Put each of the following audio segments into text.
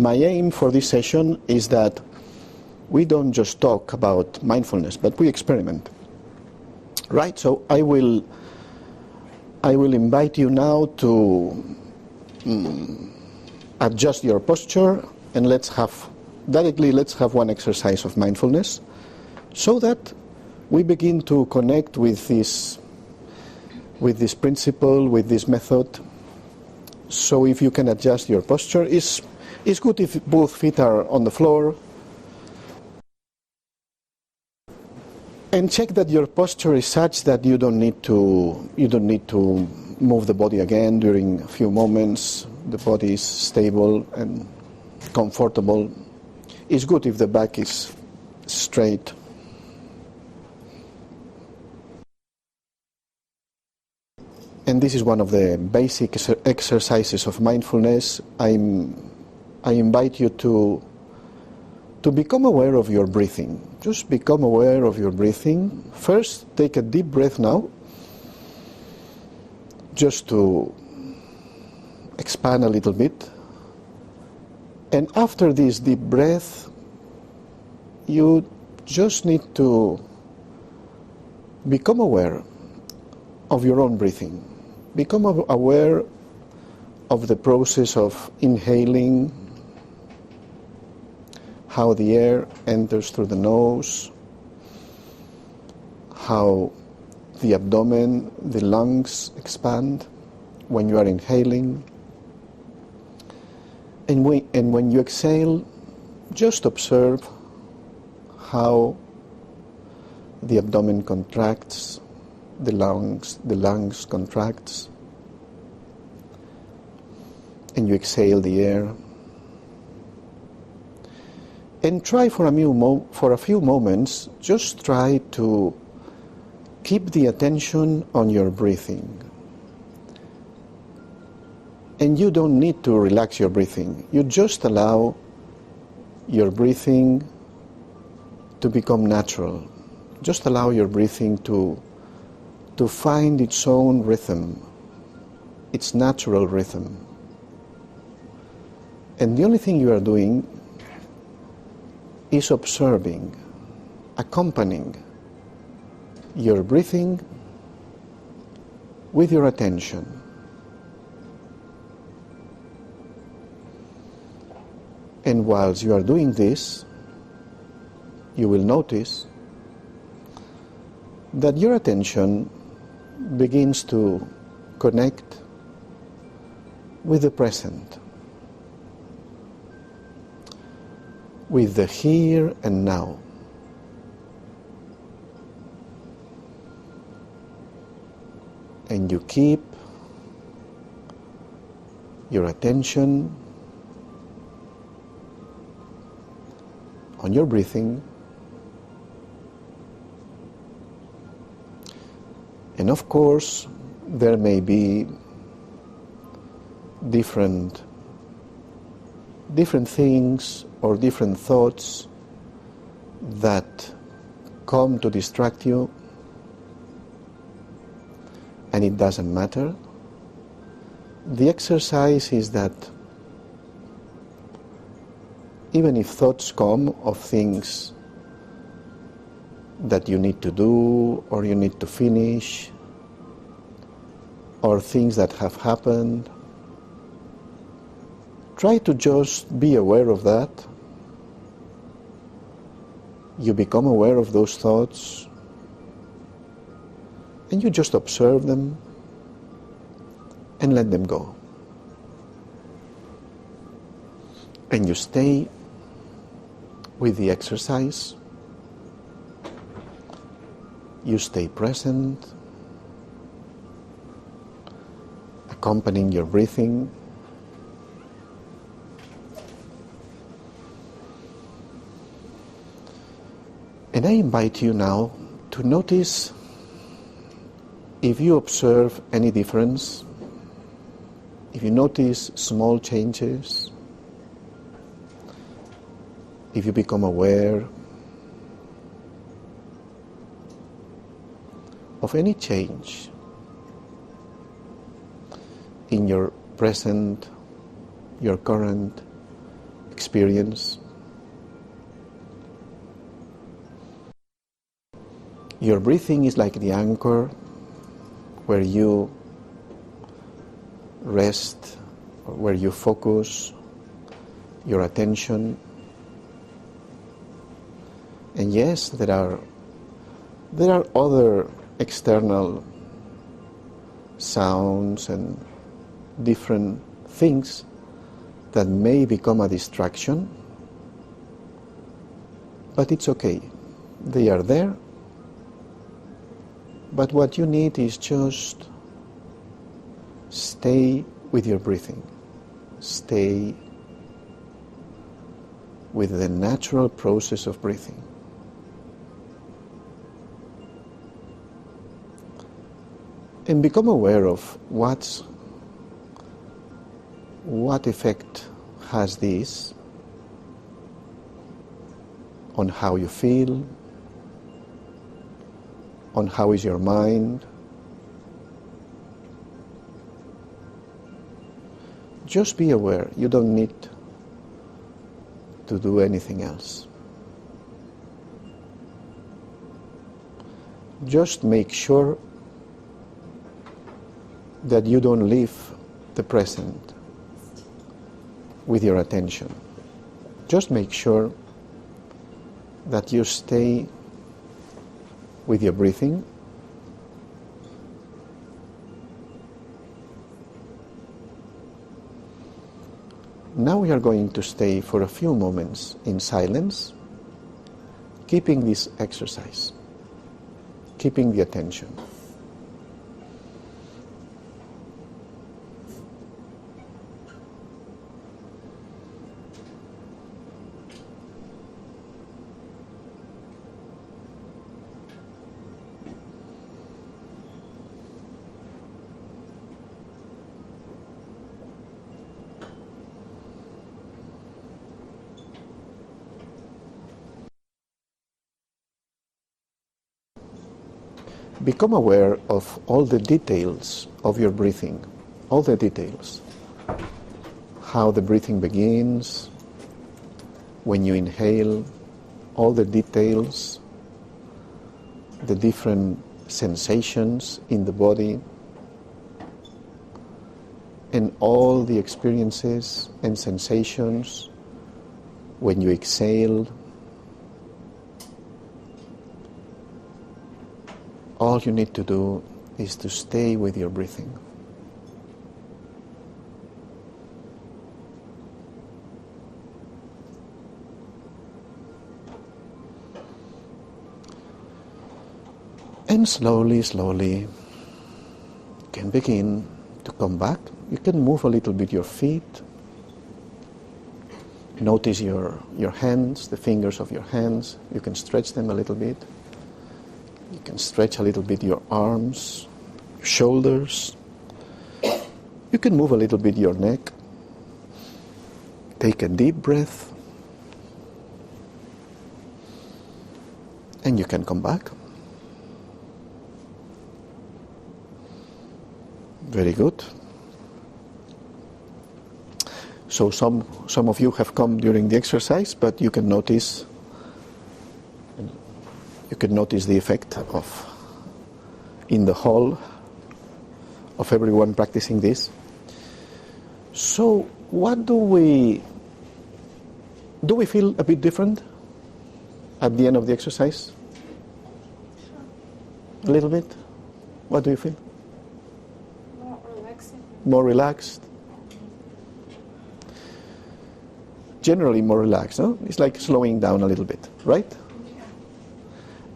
my aim for this session is that we don't just talk about mindfulness, but we experiment. Right? So I will invite you now to adjust your posture, and let's have one exercise of mindfulness, so that we begin to connect with this principle, with this method. So if you can adjust your posture, it's good if both feet are on the floor. And check that your posture is such that you don't need to move the body again during a few moments. The body is stable and comfortable. It's good if the back is straight. And this is one of the basic exercises of mindfulness. I invite you to become aware of your breathing. Just become aware of your breathing. First, take a deep breath now, just to expand a little bit. And after this deep breath, you just need to become aware of your own breathing. Become aware of the process of inhaling, how the air enters through the nose, how the abdomen, the lungs expand when you are inhaling. And when you exhale, just observe how the abdomen contracts, the lungs contracts, and you exhale the air. And try for a few moments, just try to keep the attention on your breathing. And you don't need to relax your breathing. You just allow your breathing to become natural. Just allow your breathing to find its own rhythm, its natural rhythm. And the only thing you are doing is observing, accompanying your breathing with your attention. And whilst you are doing this, you will notice that your attention begins to connect with the present, with the here and now. And you keep your attention on your breathing. And of course, there may be different things or different thoughts that come to distract you, and it doesn't matter. The exercise is that even if thoughts come of things that you need to do or you need to finish, or things that have happened, try to just be aware of that. You become aware of those thoughts and you just observe them and let them go. And you stay with the exercise. You stay present, accompanying your breathing. And I invite you now to notice if you observe any difference, if you notice small changes, if you become aware of any change in your present, your current experience. Your breathing is like the anchor where you rest, or where you focus your attention. And yes, there are other external sounds and different things that may become a distraction, but it's okay. They are there, but what you need is just stay with your breathing. Stay with the natural process of breathing. And become aware of what effect has this on how you feel, on how is your mind. Just be aware. You don't need to do anything else. Just make sure that you don't leave the present with your attention. Just make sure that you stay with your breathing. Now we are going to stay for a few moments in silence, keeping this exercise, keeping the attention. Become aware of all the details of your breathing, all the details. How the breathing begins, when you inhale, all the details, the different sensations in the body, and all the experiences and sensations when you exhale. All you need to do is to stay with your breathing. And slowly, slowly, you can begin to come back. You can move a little bit your feet. Notice your hands, the fingers of your hands. You can stretch them a little bit. You can stretch a little bit your arms, your shoulders. You can move a little bit your neck. Take a deep breath. And you can come back. Very good. So some of you have come during the exercise, but you can notice the effect of in the whole of everyone practicing this. So what do we feel a bit different at the end of the exercise? A little bit? What do you feel? More relaxing. More relaxed? Generally more relaxed, no? It's like slowing down a little bit, right?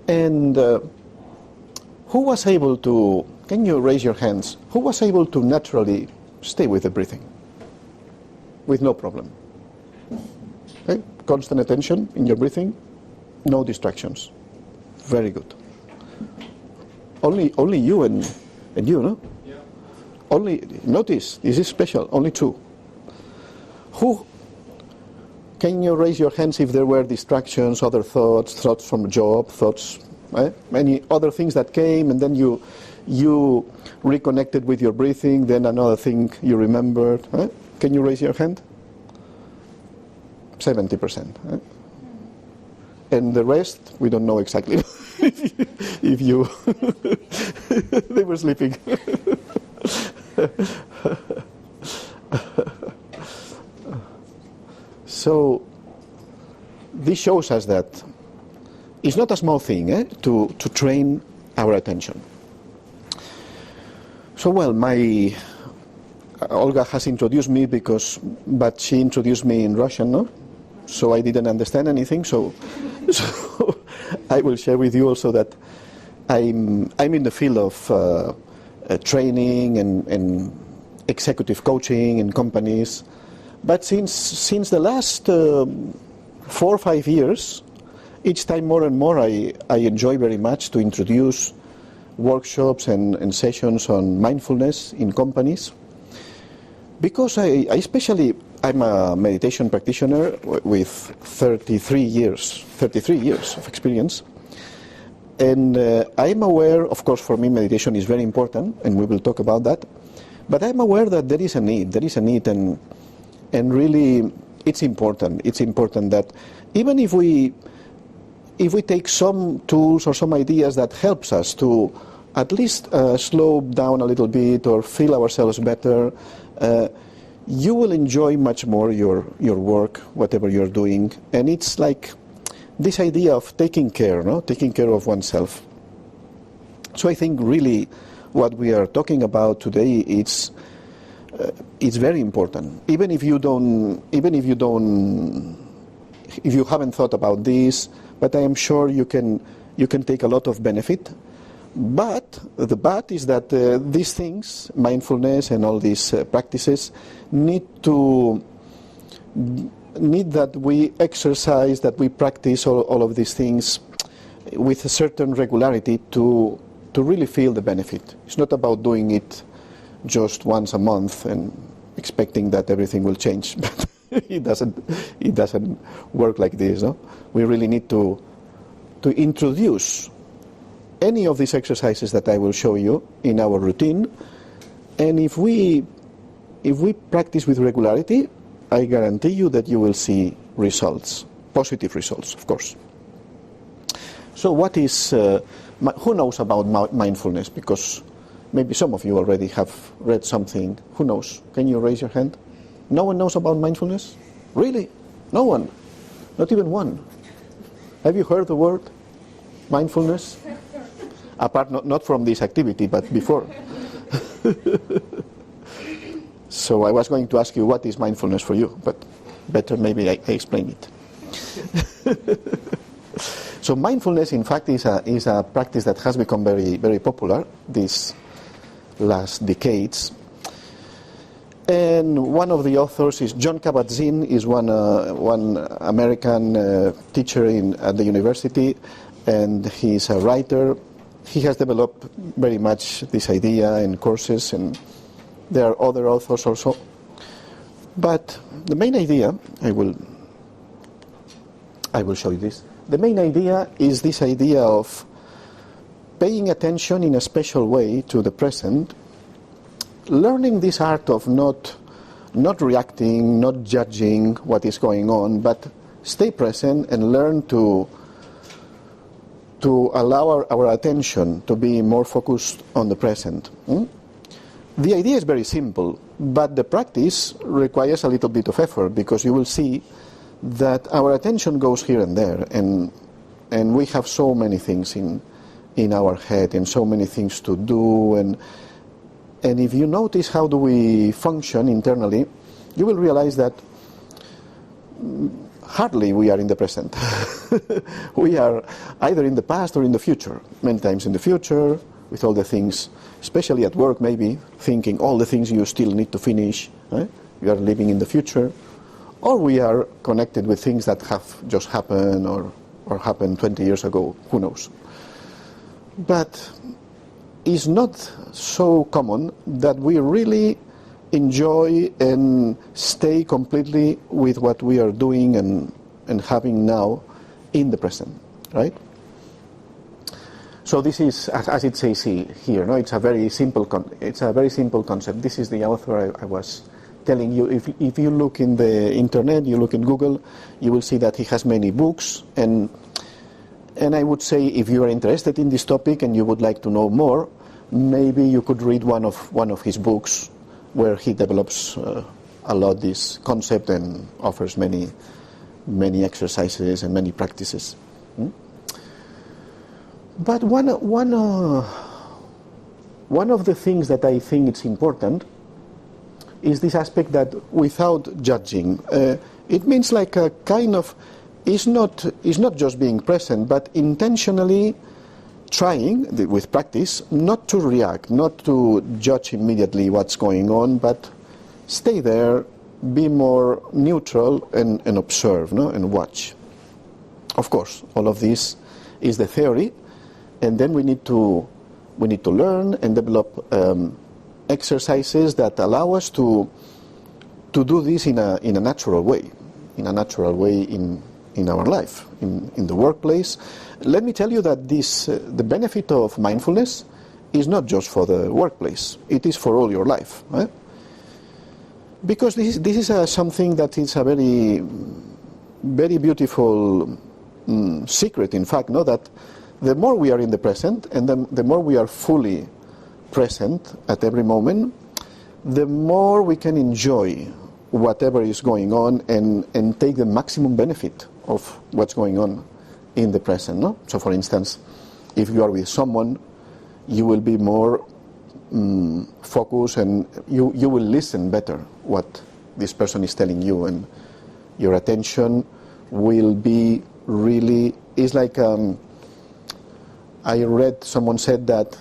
And who was able to, can you raise your hands, who was able to naturally stay with the breathing? With no problem. Okay? Constant attention in your breathing, no distractions. Very good. Only you and you, no? Yeah. Only, notice, this is special, only two. Who, can you raise your hands if there were distractions, other thoughts from a job, thoughts, many other things that came, and then you reconnected with your breathing, then another thing you remembered. Can you raise your hand? 70%. And the rest, we don't know exactly. If you... they were sleeping. So this shows us that it's not a small thing to train our attention. So well, Olga has introduced me but she introduced me in Russian, no? So I didn't understand anything. So I will share with you also that I'm in the field of training and executive coaching in companies. But since the last 4 or 5 years, each time more and more I enjoy very much to introduce workshops and sessions on mindfulness in companies. Because I'm a meditation practitioner with 33 years of experience. And I'm aware, of course, for me meditation is very important, and we will talk about that. But I'm aware that there is a need, and really it's important. It's important that even if we take some tools or some ideas that helps us to at least slow down a little bit or feel ourselves better, you will enjoy much more your work, whatever you're doing. And it's like this idea of taking care, no? Taking care of oneself. So I think really what we are talking about today, it's very important. Even if you haven't thought about this, but I am sure you can take a lot of benefit. But the but is that these things, mindfulness and all these practices, need that we exercise, that we practice all of these things with a certain regularity to really feel the benefit. It's not about doing it just once a month and expecting that everything will change. But it doesn't work like this, no? We really need to introduce any of these exercises that I will show you in our routine, and if we practice with regularity, I guarantee you that you will see results, positive results, of course. So what is, who knows about mindfulness? Because maybe some of you already have read something. Who knows? Can you raise your hand? No one knows about mindfulness? Really? No one? Not even one? Have you heard the word mindfulness? Apart, not from this activity, but before. So I was going to ask you, what is mindfulness for you? But better maybe I explain it. So mindfulness, in fact, is a practice that has become very, very popular these last decades. And one of the authors is John Kabat-Zinn, is one American teacher at the university, and he's a writer. He has developed very much this idea in courses, and there are other authors also. But the main idea, I will show you this. The main idea is this idea of paying attention in a special way to the present, learning this art of not reacting, not judging what is going on, but stay present and learn to allow our attention to be more focused on the present. The idea is very simple, but the practice requires a little bit of effort, because you will see that our attention goes here and there, and we have so many things in our head and so many things to do, and if you notice how do we function internally, you will realize that hardly we are in the present. We are either in the past or in the future. Many times in the future, with all the things, especially at work maybe, thinking all the things you still need to finish. You are living in the future. Or we are connected with things that have just happened or happened 20 years ago. Who knows? But it's not so common that we really enjoy and stay completely with what we are doing and having now in the present, right? So this is, as it says here, no, it's a very simple concept. This is the author I was telling you, if you look in the internet, you look in Google, you will see that he has many books, and I would say if you are interested in this topic and you would like to know more, maybe you could read one of his books where he develops a lot this concept and offers many exercises and many practices. But one of the things that I think it's important is this aspect that without judging, it means like a kind of, is not just being present, but intentionally trying with practice not to react, not to judge immediately what's going on, but stay there, be more neutral and observe, no? And watch. Of course, all of this is the theory, and then we need to learn and develop exercises that allow us to do this in a natural way, in our life, in the workplace. Let me tell you that the benefit of mindfulness is not just for the workplace; it is for all your life, right? Because this is something that is a very, very beautiful secret. In fact, no, that the more we are in the present, and the more we are fully present at every moment, the more we can enjoy whatever is going on and take the maximum benefit of what's going on in the present. No? So, for instance, if you are with someone, you will be more focused, and you will listen better what this person is telling you, and your attention will be really, it's like I read someone said that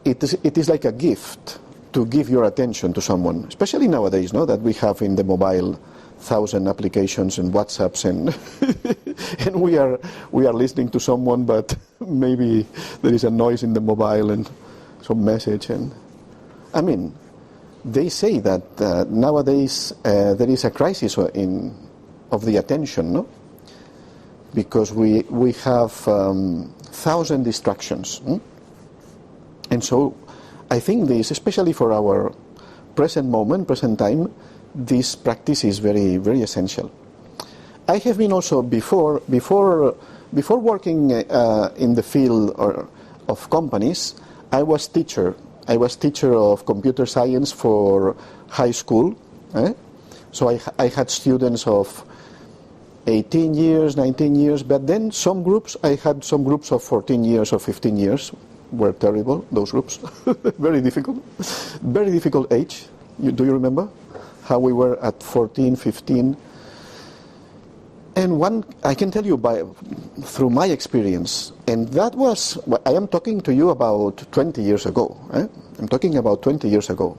it is like a gift to give your attention to someone, especially nowadays, no, that we have in the mobile 1,000 applications and WhatsApps, and and we are listening to someone, but maybe there is a noise in the mobile and some message. And I mean, they say that nowadays there is a crisis of the attention, no? Because we have 1,000 distractions. And so I think this, especially for our present moment, present time, this practice is very, very essential. I have been also before working in the field of companies, I was teacher of computer science for high school. So I had students of 18 years, 19 years, but then I had some groups of 14 years or 15 years. Were terrible, those groups. Very difficult age. Do you remember how we were at 14, 15? And I can tell you through my experience, and that was, I am talking to you about 20 years ago. I'm talking about 20 years ago.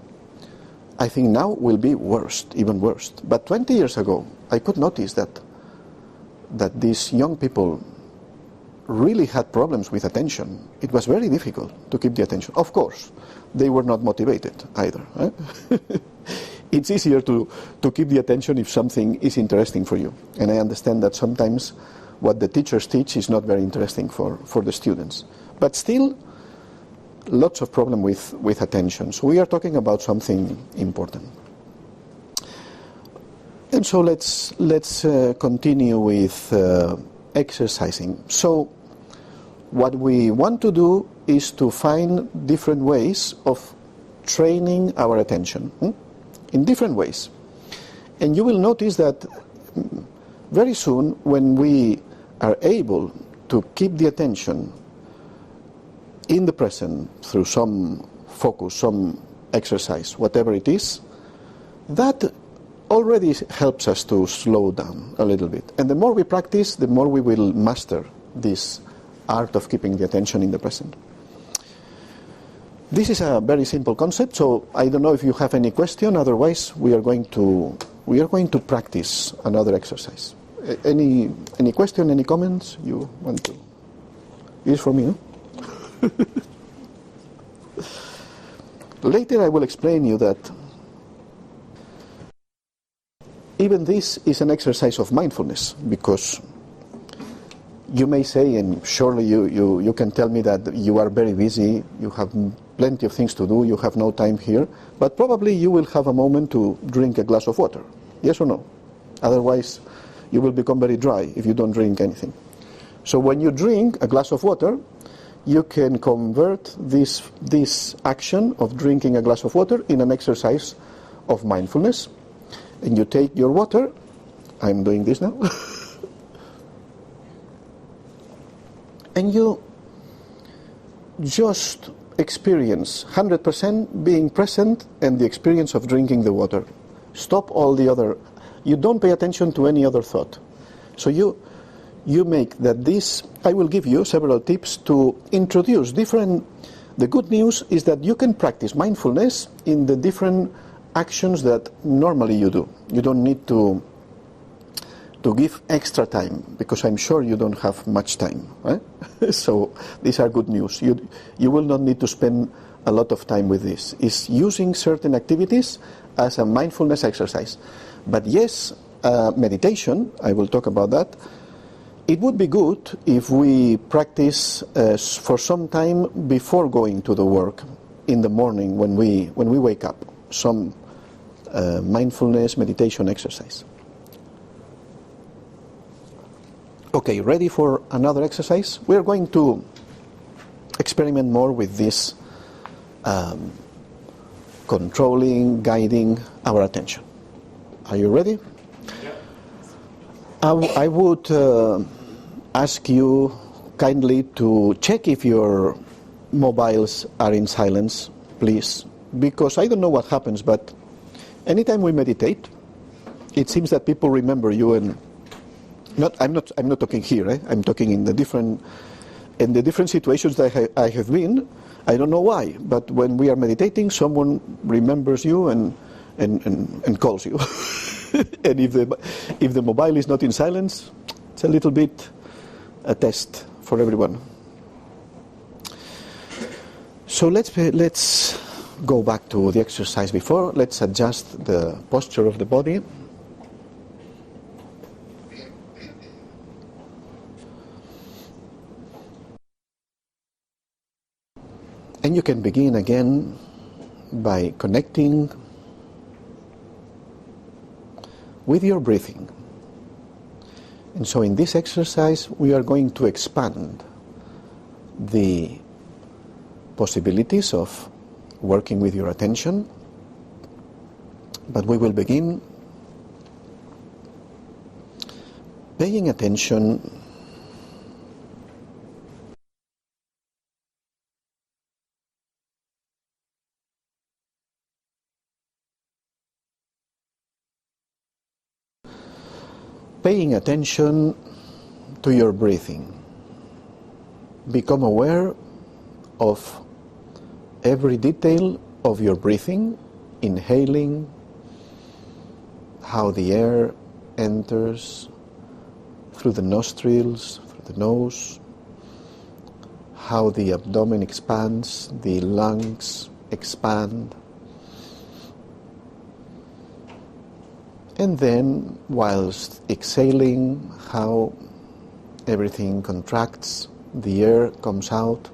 I think now will be even worse. But 20 years ago, I could notice that these young people really had problems with attention. It was very difficult to keep the attention. Of course, they were not motivated either. It's easier to keep the attention if something is interesting for you. And I understand that sometimes what the teachers teach is not very interesting for the students. But still, lots of problem with attention. So we are talking about something important. And so let's continue with exercising. So what we want to do is to find different ways of training our attention in different ways. And you will notice that very soon, when we are able to keep the attention in the present through some focus, some exercise, whatever it is, that already helps us to slow down a little bit. And the more we practice, the more we will master this art of keeping the attention in the present. This is a very simple concept, so I don't know if you have any question. Otherwise, we are going to practice another exercise. Any question, any comments you want to? It is for me, no? Later I will explain you that even this is an exercise of mindfulness, because You may say, and surely you can tell me that you are very busy, you have plenty of things to do, you have no time here, but probably you will have a moment to drink a glass of water. Yes or no? Otherwise, you will become very dry if you don't drink anything. So when you drink a glass of water, you can convert this action of drinking a glass of water in an exercise of mindfulness. And you take your water, I'm doing this now, and you just experience 100% being present and the experience of drinking the water. Stop all the other, you don't pay attention to any other thought. So you make that this, I will give you several tips to introduce different, the good news is that you can practice mindfulness in the different actions that normally you do. You don't need to give extra time, because I'm sure you don't have much time, right? So these are good news. You will not need to spend a lot of time with this. It's using certain activities as a mindfulness exercise. But yes, meditation, I will talk about that. It would be good if we practice for some time before going to the work in the morning when we wake up, some mindfulness meditation exercise. Okay, ready for another exercise? We are going to experiment more with this controlling, guiding our attention. Are you ready? Yeah. I would ask you kindly to check if your mobiles are in silence, please, because I don't know what happens, but anytime we meditate, it seems that people remember you, and I'm not talking here. I'm talking in the different situations that I have been. I don't know why, but when we are meditating, someone remembers you and calls you. And if the mobile is not in silence, it's a little bit a test for everyone. So let's go back to the exercise before. Let's adjust the posture of the body. And you can begin again by connecting with your breathing. And so in this exercise, we are going to expand the possibilities of working with your attention, but we will begin paying attention to your breathing. Become aware of every detail of your breathing, inhaling, how the air enters through the nostrils, through the nose, how the abdomen expands, the lungs expand. And then, whilst exhaling, how everything contracts, the air comes out.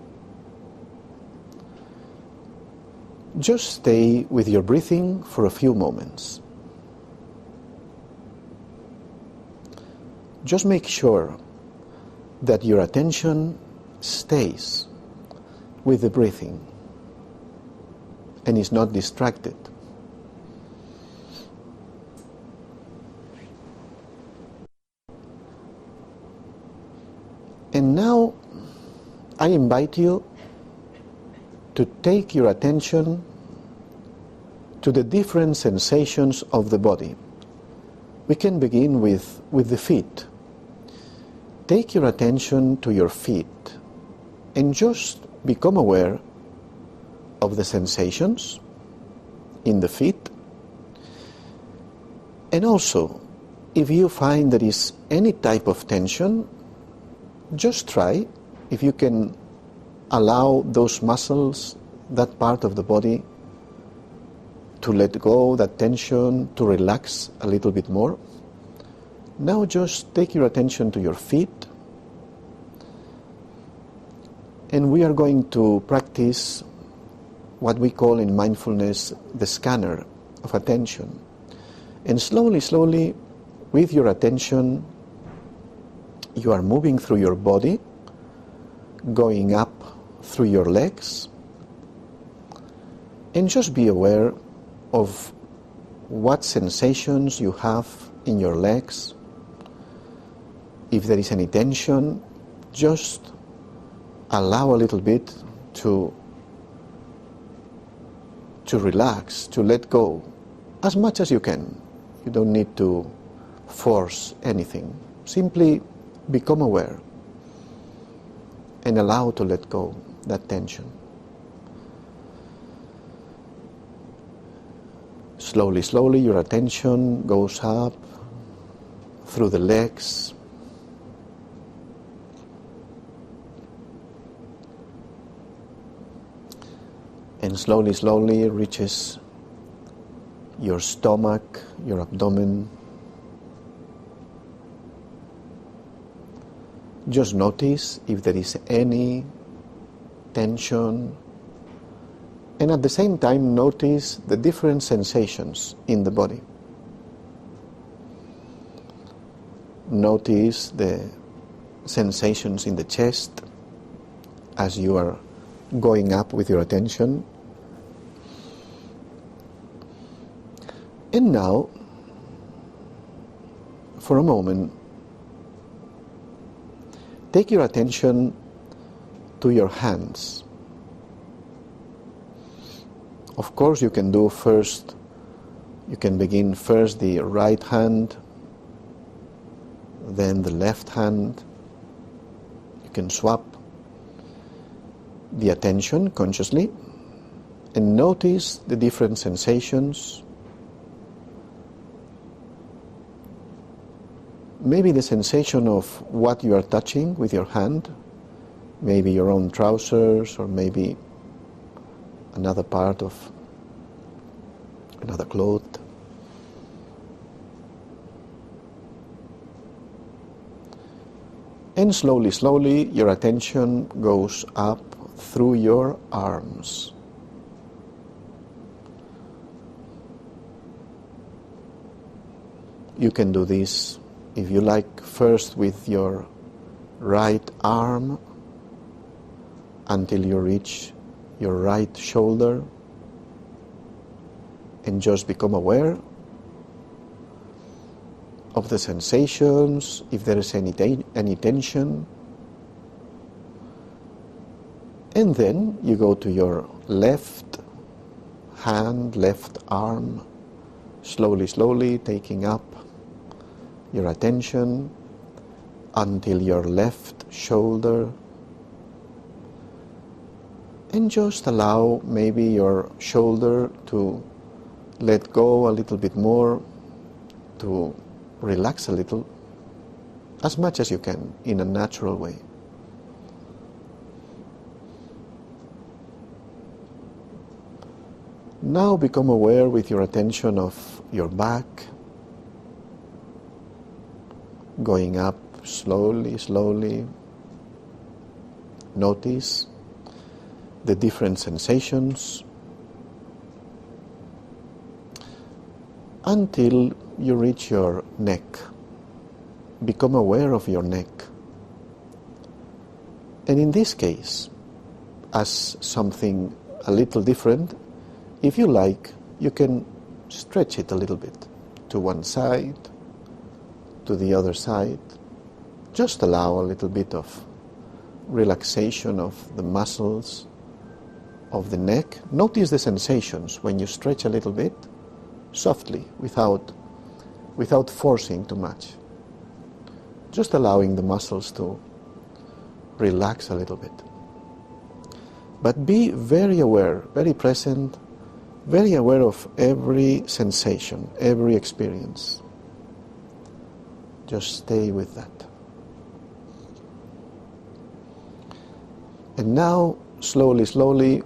Just stay with your breathing for a few moments. Just make sure that your attention stays with the breathing and is not distracted. And now I invite you to take your attention to the different sensations of the body. We can begin with the feet. Take your attention to your feet and just become aware of the sensations in the feet. And also, if you find there is any type of tension, just try, if you can allow those muscles, that part of the body, to let go, that tension, to relax a little bit more. Now just take your attention to your feet And we are going to practice what we call in mindfulness the scanner of attention. And slowly, slowly, with your attention, you are moving through your body, going up through your legs, and just be aware of what sensations you have in your legs. If there is any tension, just allow a little bit to relax, to let go, as much as you can. You don't need to force anything. Simply become aware and allow to let go that tension. Slowly, slowly, your attention goes up through the legs, and slowly, slowly reaches your stomach, your abdomen. Just notice if there is any tension, and at the same time notice the different sensations in the body. Notice the sensations in the chest as you are going up with your attention. And now, for a moment, take your attention to your hands. Of course, you can begin first the right hand, then the left hand. You can swap the attention consciously and notice the different sensations. Maybe the sensation of what you are touching with your hand, maybe your own trousers, or maybe another part of another cloth. And slowly, slowly, your attention goes up through your arms. You can do this, if you like, first with your right arm until you reach your right shoulder, and just become aware of the sensations, if there is any tension. And then you go to your left hand, left arm, slowly, slowly taking up your attention until your left shoulder, and just allow maybe your shoulder to let go a little bit more, to relax a little, as much as you can, in a natural way. Now become aware with your attention of your back, going up slowly, slowly. Notice the different sensations until you reach your neck. Become aware of your neck. And in this case, as something a little different, if you like, you can stretch it a little bit to one side, to the other side. Just allow a little bit of relaxation of the muscles of the neck. Notice the sensations when you stretch a little bit, softly, without forcing too much. Just allowing the muscles to relax a little bit. But be very aware, very present, very aware of every sensation, every experience. Just stay with that. And now, slowly, slowly,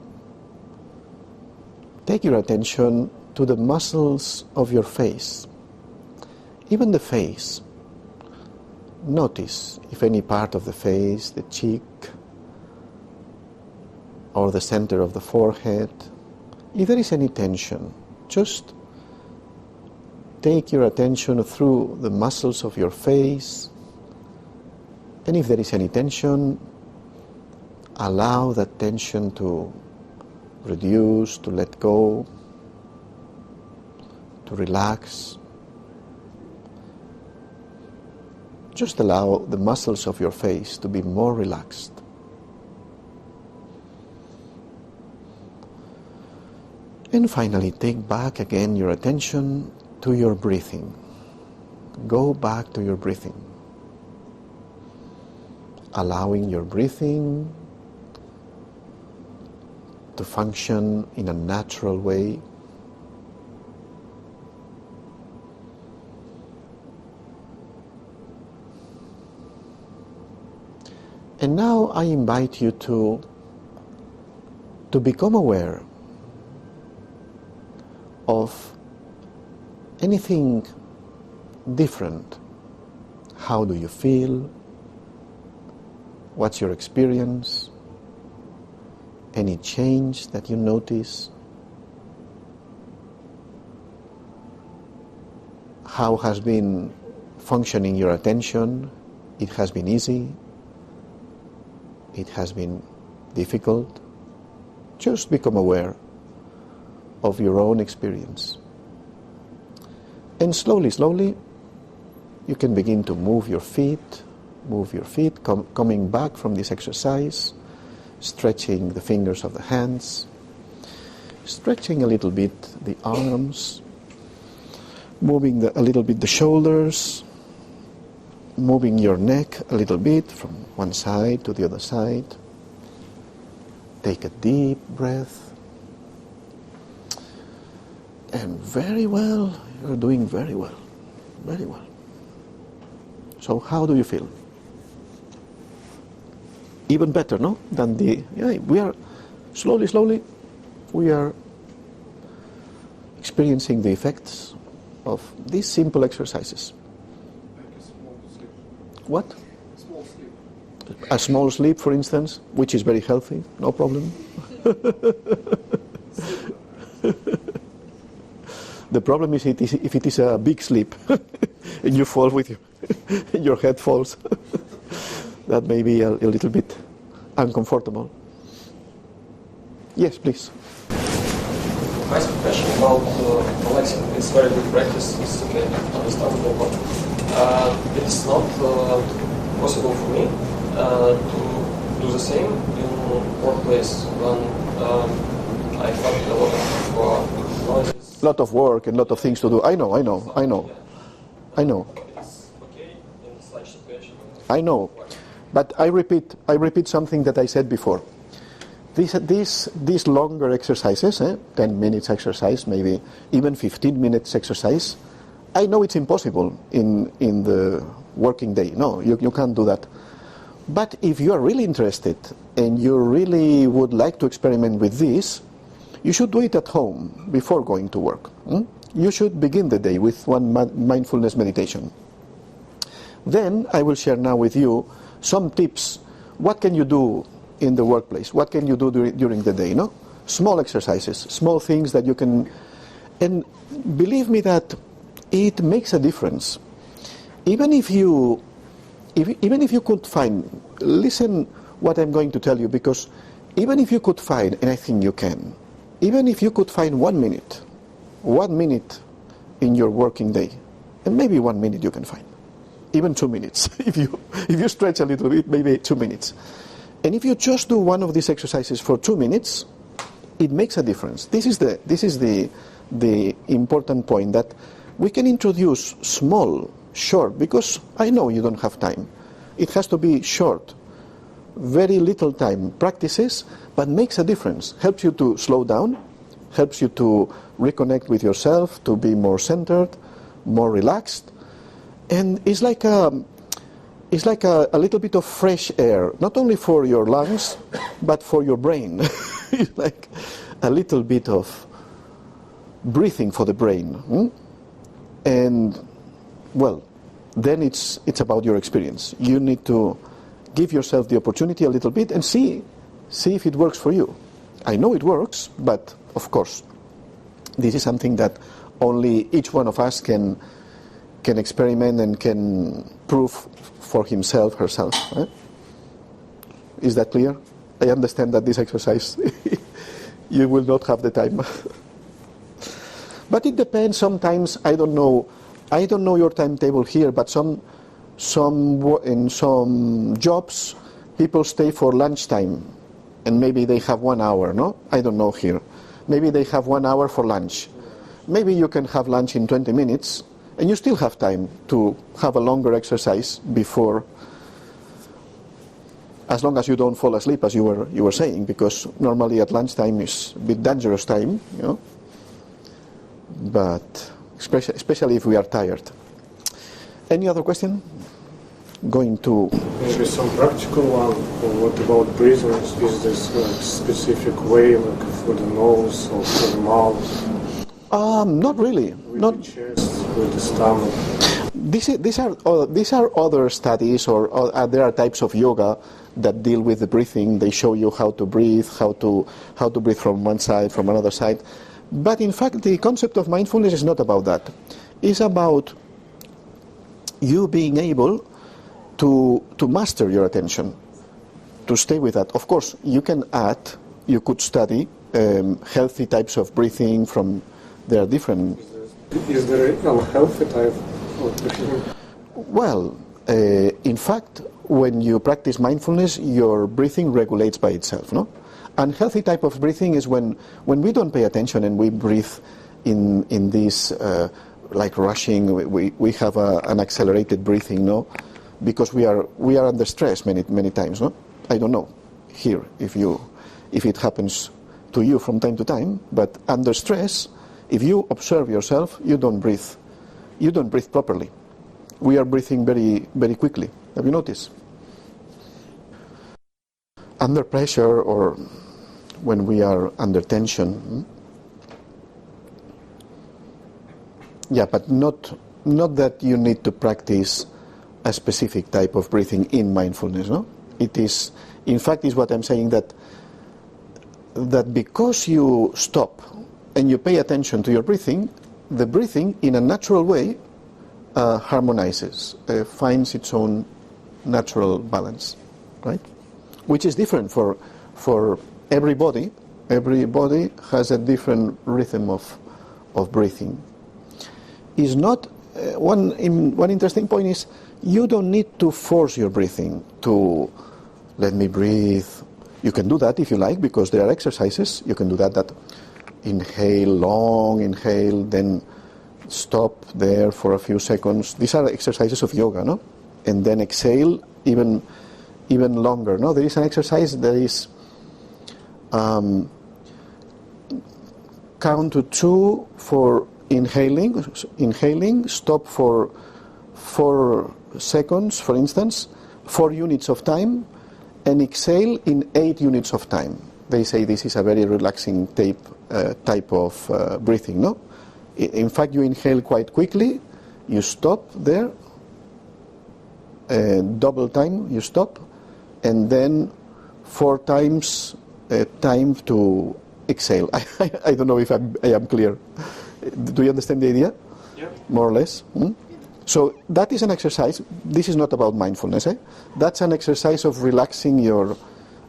take your attention to the muscles of your face. Even the face. Notice if any part of the face, the cheek, or the center of the forehead. If there is any tension, just take your attention through the muscles of your face, and if there is any tension, allow that tension to reduce, to let go, to relax. Just allow the muscles of your face to be more relaxed. And finally, take back again your attention to your breathing. Go back to your breathing. Allowing your breathing to function in a natural way. And now I invite you to become aware of anything different. How do you feel? What's your experience? Any change that you notice? How has been functioning your attention? It has been easy? It has been difficult? Just become aware of your own experience. And slowly, slowly, you can begin to move your feet, coming back from this exercise, stretching the fingers of the hands, stretching a little bit the arms, moving a little bit the shoulders, moving your neck a little bit from one side to the other side. Take a deep breath. And very well, you're doing very well, very well. So how do you feel? Even better, no? Than we are slowly, we are experiencing the effects of these simple exercises. Like a small sleep. What? Small sleep. A small sleep, for instance, which is very healthy, no problem. The problem is if it is a big sleep and you fall with you, your head falls. That may be a little bit uncomfortable. Yes, please. I have a question about relaxing. It's very good practice, it's okay, understandable, but it is not possible for me to do the same in workplace when I have a lot of noises. Lot of work and lot of things to do. I know. It's okay in such situation. I know. But I repeat something that I said before. These longer exercises, 10 minutes exercise, maybe even 15 minutes exercise, I know it's impossible in the working day. No, you can't do that. But if you are really interested and you really would like to experiment with this, you should do it at home before going to work. You should begin the day with one mindfulness meditation. Then I will share now with you some tips. What can you do in the workplace? What can you do during the day? No, small exercises, small things that you can. And believe me that it makes a difference. Even if you could find, listen what I'm going to tell you, because even if you could find, and I think you can, even if you could find 1 minute in your working day, and maybe 1 minute you can find, even 2 minutes. If you stretch a little bit, maybe 2 minutes. And if you just do one of these exercises for 2 minutes, it makes a difference. This is the important point, that we can introduce small, short, because I know you don't have time. It has to be short, very little time practices, but makes a difference. Helps you to slow down, helps you to reconnect with yourself, to be more centered, more relaxed. And it's like a little bit of fresh air, not only for your lungs, but for your brain. It's like a little bit of breathing for the brain. And, well, then it's about your experience. You need to give yourself the opportunity a little bit and see if it works for you. I know it works, but of course, this is something that only each one of us can experiment and can prove for himself, herself. Right? Is that clear? I understand that this exercise, you will not have the time. But it depends. Sometimes I don't know your timetable here, but in some jobs, people stay for lunchtime, and maybe they have 1 hour. No, I don't know here. Maybe they have 1 hour for lunch. Maybe you can have lunch in 20 minutes, and you still have time to have a longer exercise before. As long as you don't fall asleep, as you were saying, because normally at lunchtime is a bit dangerous time, you know. But especially if we are tired. Any other question? Going to maybe some practical one. What about breathing? Is this like specific way, like for the nose or for the mouth? Not really. With Not the chest, with the stomach. These are other studies, or there are types of yoga that deal with the breathing. They show you how to breathe, how to breathe from one side, from another side. But in fact, the concept of mindfulness is not about that. It's about you being able to master your attention, to stay with that. Of course, you could study healthy types of breathing from. There are different. Is there a healthy type of breathing? Well, in fact, when you practice mindfulness, your breathing regulates by itself, no? Unhealthy type of breathing is when we don't pay attention and we breathe in this like rushing. We have an accelerated breathing, no, because we are under stress many times, no. I don't know here if it happens to you from time to time, but under stress, if you observe yourself, you don't breathe properly. We are breathing very very quickly. Have you noticed? Under pressure or when we are under tension. Yeah, but not that you need to practice a specific type of breathing in mindfulness, no? It is, in fact, is what I'm saying, that because you stop and you pay attention to your breathing, the breathing in a natural way harmonizes, finds its own natural balance, right? Which is different for everybody. Everybody has a different rhythm of breathing. Is not one interesting point is you don't need to force your breathing to let me breathe. You can do that if you like, because there are exercises. You can do that inhale, long inhale, then stop there for a few seconds. These are exercises of yoga, no? And then exhale even longer, no? There is an exercise that is count to 2 for inhaling, stop for 4 seconds, for instance, 4 units of time, and exhale in 8 units of time. They say this is a very relaxing type of breathing, no? In fact, you inhale quite quickly, you stop there, double time, you stop, and then 4 times time to exhale. I don't know if I am clear. Do you understand the idea? Yeah. More or less? So that is an exercise. This is not about mindfulness. That's an exercise of relaxing your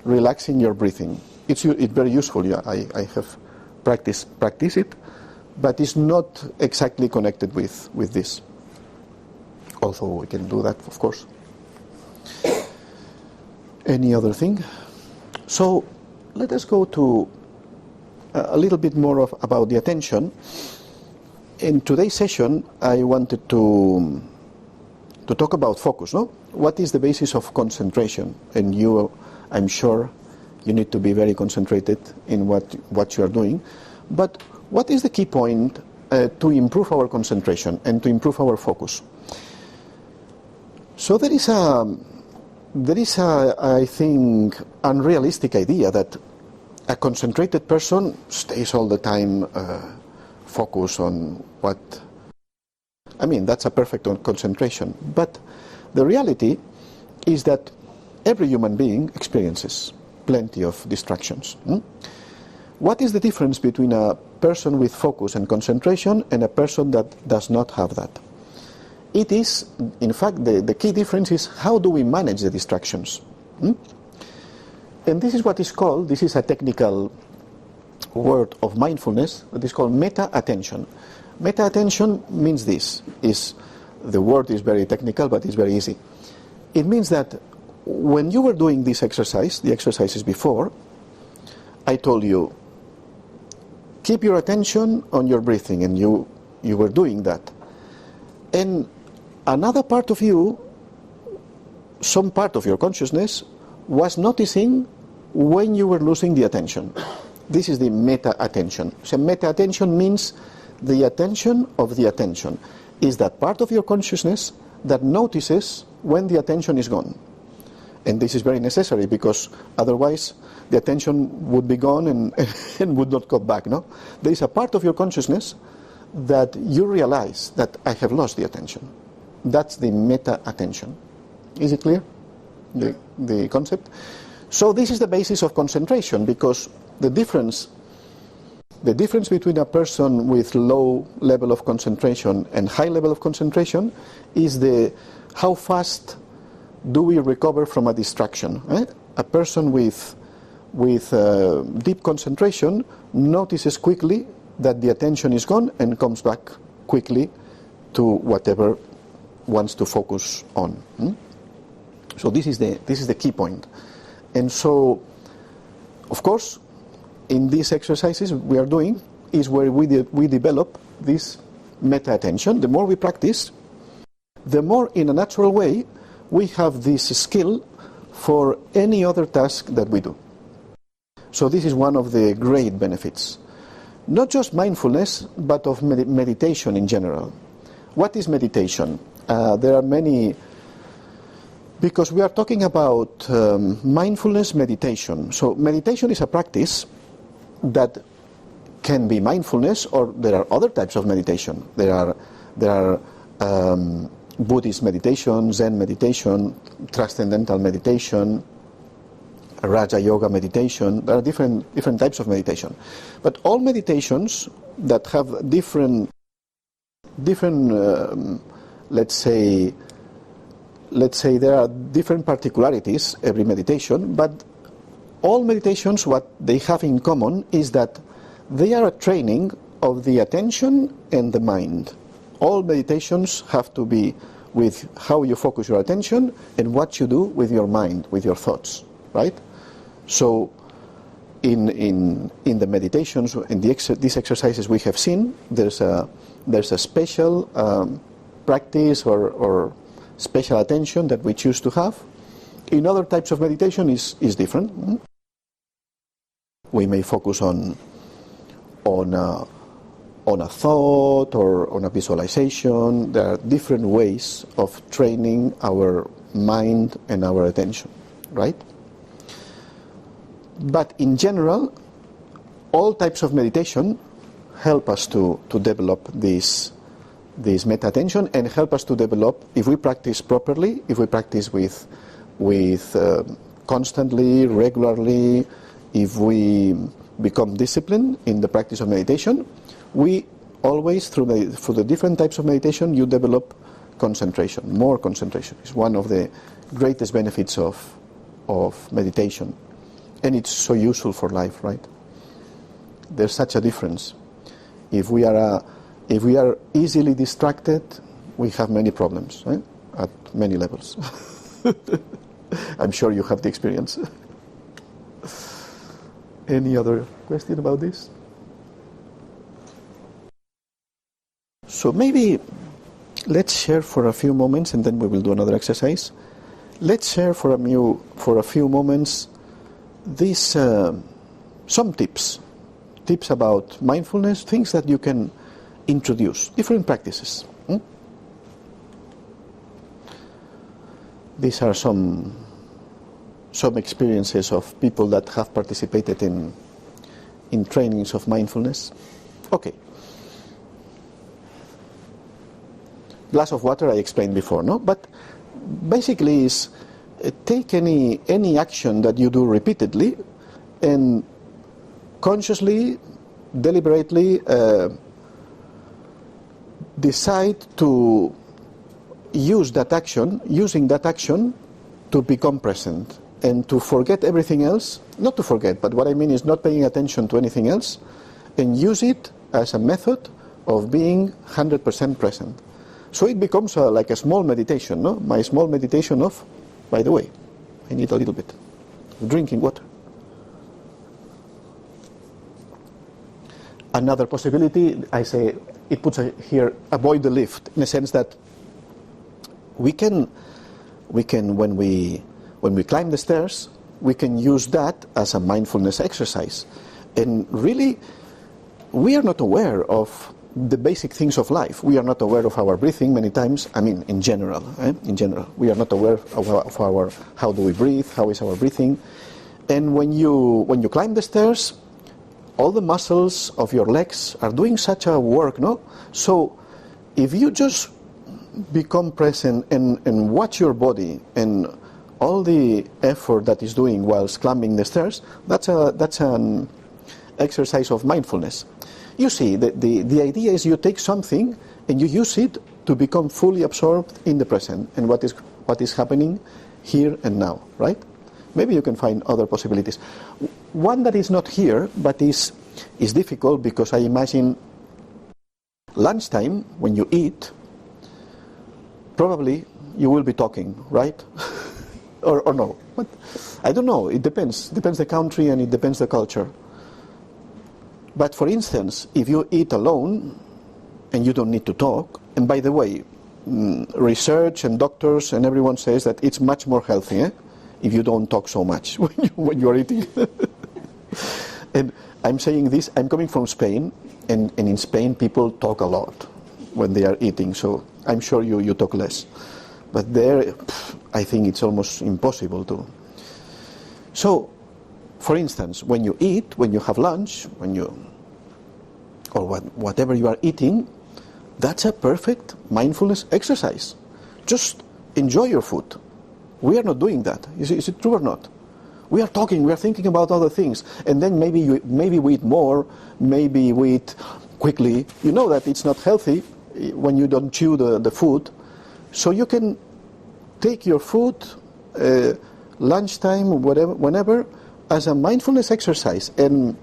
breathing. It's very useful. Yeah, I have practiced it, but it's not exactly connected with this. Although we can do that, of course. Any other thing? So let us go to a little bit more about the attention. In today's session, I wanted to talk about focus. No, what is the basis of concentration? And you, I'm sure, you need to be very concentrated in what you are doing. But what is the key point to improve our concentration and to improve our focus? So there is a, I think, unrealistic idea that a concentrated person stays all the time focused on what. I mean, that's a perfect concentration. But the reality is that every human being experiences plenty of distractions. What is the difference between a person with focus and concentration and a person that does not have that? It is, in fact, the key difference is how do we manage the distractions? And this is what is called, this is a technical word of mindfulness, that is called meta-attention. Meta-attention means this, the word is very technical, but it's very easy. It means that when you were doing this exercise, the exercises before, I told you, keep your attention on your breathing, and you were doing that. And another part of you, some part of your consciousness, was noticing when you were losing the attention. This is the meta-attention. So meta-attention means the attention of the attention. Is that part of your consciousness that notices when the attention is gone. And this is very necessary because otherwise the attention would be gone and would not come back. No? There is a part of your consciousness that you realize that I have lost the attention. That's the meta-attention. Is it clear? The concept? So this is the basis of concentration, because the difference between a person with low level of concentration and high level of concentration is how fast do we recover from a distraction. A person with deep concentration notices quickly that the attention is gone and comes back quickly to whatever wants to focus on. So this is the key point. And so, of course, in these exercises we are doing is where we develop this meta-attention. The more we practice, the more in a natural way we have this skill for any other task that we do. So this is one of the great benefits. Not just mindfulness, but of meditation in general. What is meditation? There are many, because we are talking about mindfulness meditation. So meditation is a practice that can be mindfulness, or there are other types of meditation. There are Buddhist meditation, Zen meditation, transcendental meditation, Raja Yoga meditation. There are different types of meditation. But all meditations that have different let's say there are different particularities every meditation, but all meditations, what they have in common is that they are a training of the attention and the mind. All meditations have to be with how you focus your attention and what you do with your mind, with your thoughts, right? So in the meditations, in these exercises we have seen, there's a special practice or special attention that we choose to have. In other types of meditation is different. We may focus on a thought or on a visualization. There are different ways of training our mind and our attention, right? But in general, all types of meditation help us to develop this meta-attention, and help us to develop, if we practice properly, if we practice with constantly, regularly, if we become disciplined in the practice of meditation, we always, for the different types of meditation, you develop concentration, more concentration. It's one of the greatest benefits of meditation. And it's so useful for life, right? There's such a difference. If we are easily distracted, we have many problems, right? At many levels. I'm sure you have the experience. Any other question about this? So maybe let's share for a few moments, and then we will do another exercise. Let's share for a few moments these some tips about mindfulness, things that you can introduce, different practices. These are some experiences of people that have participated in trainings of mindfulness. Okay. Glass of water I explained before, no? But basically is take any action that you do repeatedly and consciously, deliberately decide to use that action, using that action to become present and to forget everything else, not to forget, but what I mean is not paying attention to anything else, and use it as a method of being 100% present. So it becomes like a small meditation, no? My small meditation of, by the way, I need a little bit of drinking water. Another possibility, I say, it puts here, avoid the lift, in the sense that we can when we climb the stairs, we can use that as a mindfulness exercise. And really, we are not aware of the basic things of life. We are not aware of our breathing many times. I mean, in general, we are not aware of our how do we breathe, how is our breathing. And when you climb the stairs, all the muscles of your legs are doing such a work, no? So if you just become present and watch your body and all the effort that is doing whilst climbing the stairs, that's an exercise of mindfulness. You see, the idea is you take something and you use it to become fully absorbed in the present and what is happening here and now, right? Maybe you can find other possibilities. One that is not here, but is difficult, because I imagine lunchtime, when you eat, probably you will be talking, right? or no? But I don't know. It depends. It depends the country and it depends the culture. But for instance, if you eat alone and you don't need to talk, and by the way, research and doctors and everyone says that it's much more healthy if you don't talk so much when you're eating. And I'm saying this, I'm coming from Spain, and in Spain people talk a lot when they are eating, so I'm sure you talk less. But there, I think it's almost impossible to. So, for instance, when you eat, when you have lunch, whatever you are eating, that's a perfect mindfulness exercise. Just enjoy your food. We are not doing that. Is it true or not? We are talking, we are thinking about other things, and then maybe we eat more, maybe we eat quickly. You know that it's not healthy when you don't chew the food. So you can take your food, lunchtime, whenever, as a mindfulness exercise. And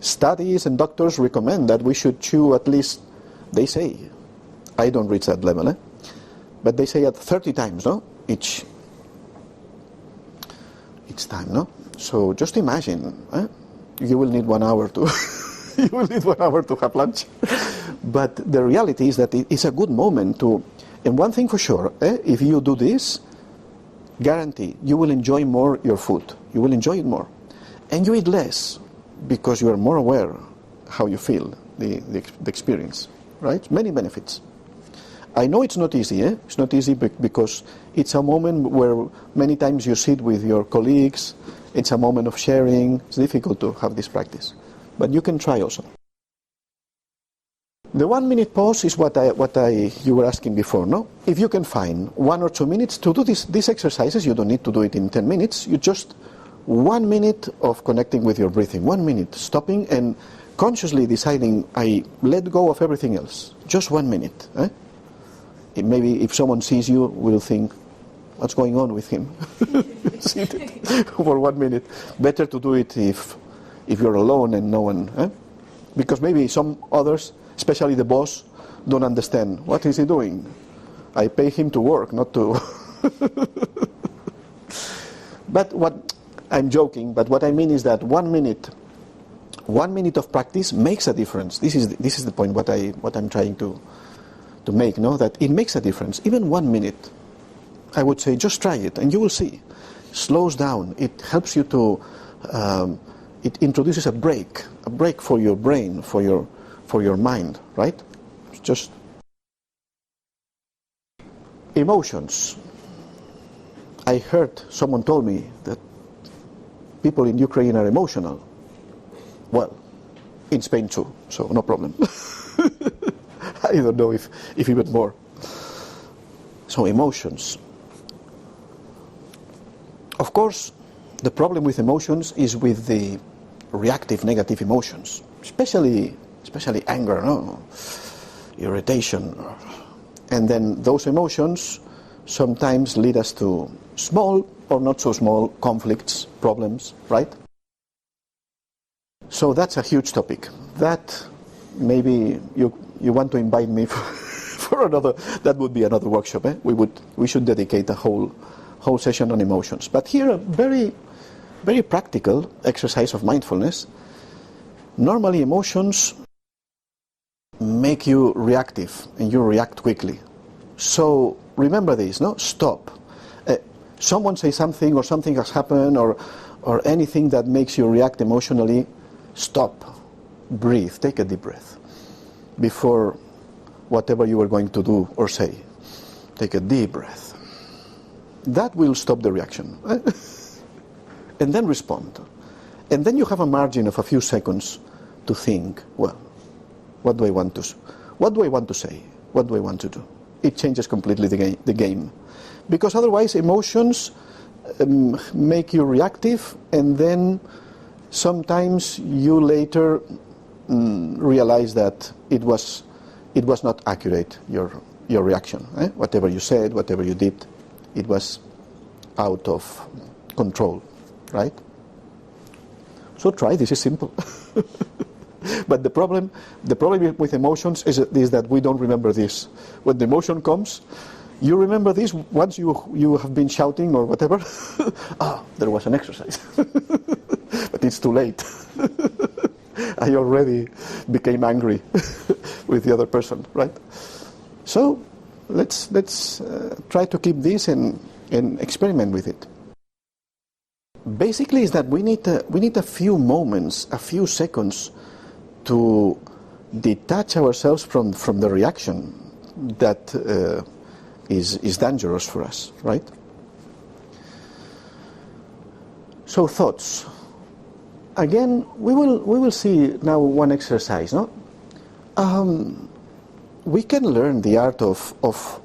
studies and doctors recommend that we should chew at least, they say, I don't reach that level, but they say at 30 times, no? Each time, no? So just imagine, you will need 1 hour to you will need 1 hour to have lunch. But the reality is that it's a good moment to. And one thing for sure, if you do this, guarantee you will enjoy more your food. You will enjoy it more, and you eat less because you are more aware how you feel, the experience, right? Many benefits. I know it's not easy, It's not easy because it's a moment where many times you sit with your colleagues, it's a moment of sharing, it's difficult to have this practice. But you can try also. The 1 minute pause is what you were asking before, no? If you can find 1 or 2 minutes to do these exercises, you don't need to do it in 10 minutes, you just 1 minute of connecting with your breathing, 1 minute, stopping and consciously deciding, I let go of everything else, just 1 minute, Maybe if someone sees you, will think, what's going on with him? For 1 minute. Better to do it if you're alone and no one. Because maybe some others, especially the boss, don't understand. What is he doing? I pay him to work, not to. But I'm joking. But what I mean is that 1 minute of practice makes a difference. This is the point. What I'm trying to make, no? That it makes a difference. Even 1 minute, I would say, just try it, and you will see. Slows down. It helps you to. It introduces a break for your brain, for your mind, right? Just emotions. I heard someone told me that people in Ukraine are emotional. Well, in Spain too, so no problem. I don't know if even more. So emotions. Of course, the problem with emotions is with the reactive negative emotions, especially anger, no? Irritation. And then those emotions sometimes lead us to small or not so small conflicts, problems, right? So that's a huge topic. That maybe you want to invite me for another, that would be another workshop. We should dedicate a whole session on emotions. But here a very, very practical exercise of mindfulness. Normally emotions make you reactive and you react quickly. So remember this, no? Stop. Someone says something or something has happened or anything that makes you react emotionally, stop. Breathe. Take a deep breath before whatever you are going to do or say. Take a deep breath. That will stop the reaction. And then respond. And then you have a margin of a few seconds to think, well, what do I want to say? What do I want to do? It changes completely the game. Because otherwise emotions make you reactive, and then sometimes you later realize that it was not accurate, your reaction. Whatever you said, whatever you did, it was out of control, right? So try, this is simple. But the problem with emotions is that we don't remember this. When the emotion comes, you remember this once you have been shouting or whatever. There was an exercise. But it's too late. I already became angry with the other person, right? So let's try to keep this and experiment with it. Basically, is that we need a few moments, a few seconds to detach ourselves from the reaction that is dangerous for us, right? So thoughts. Again, we will see now one exercise. No, we can learn the art of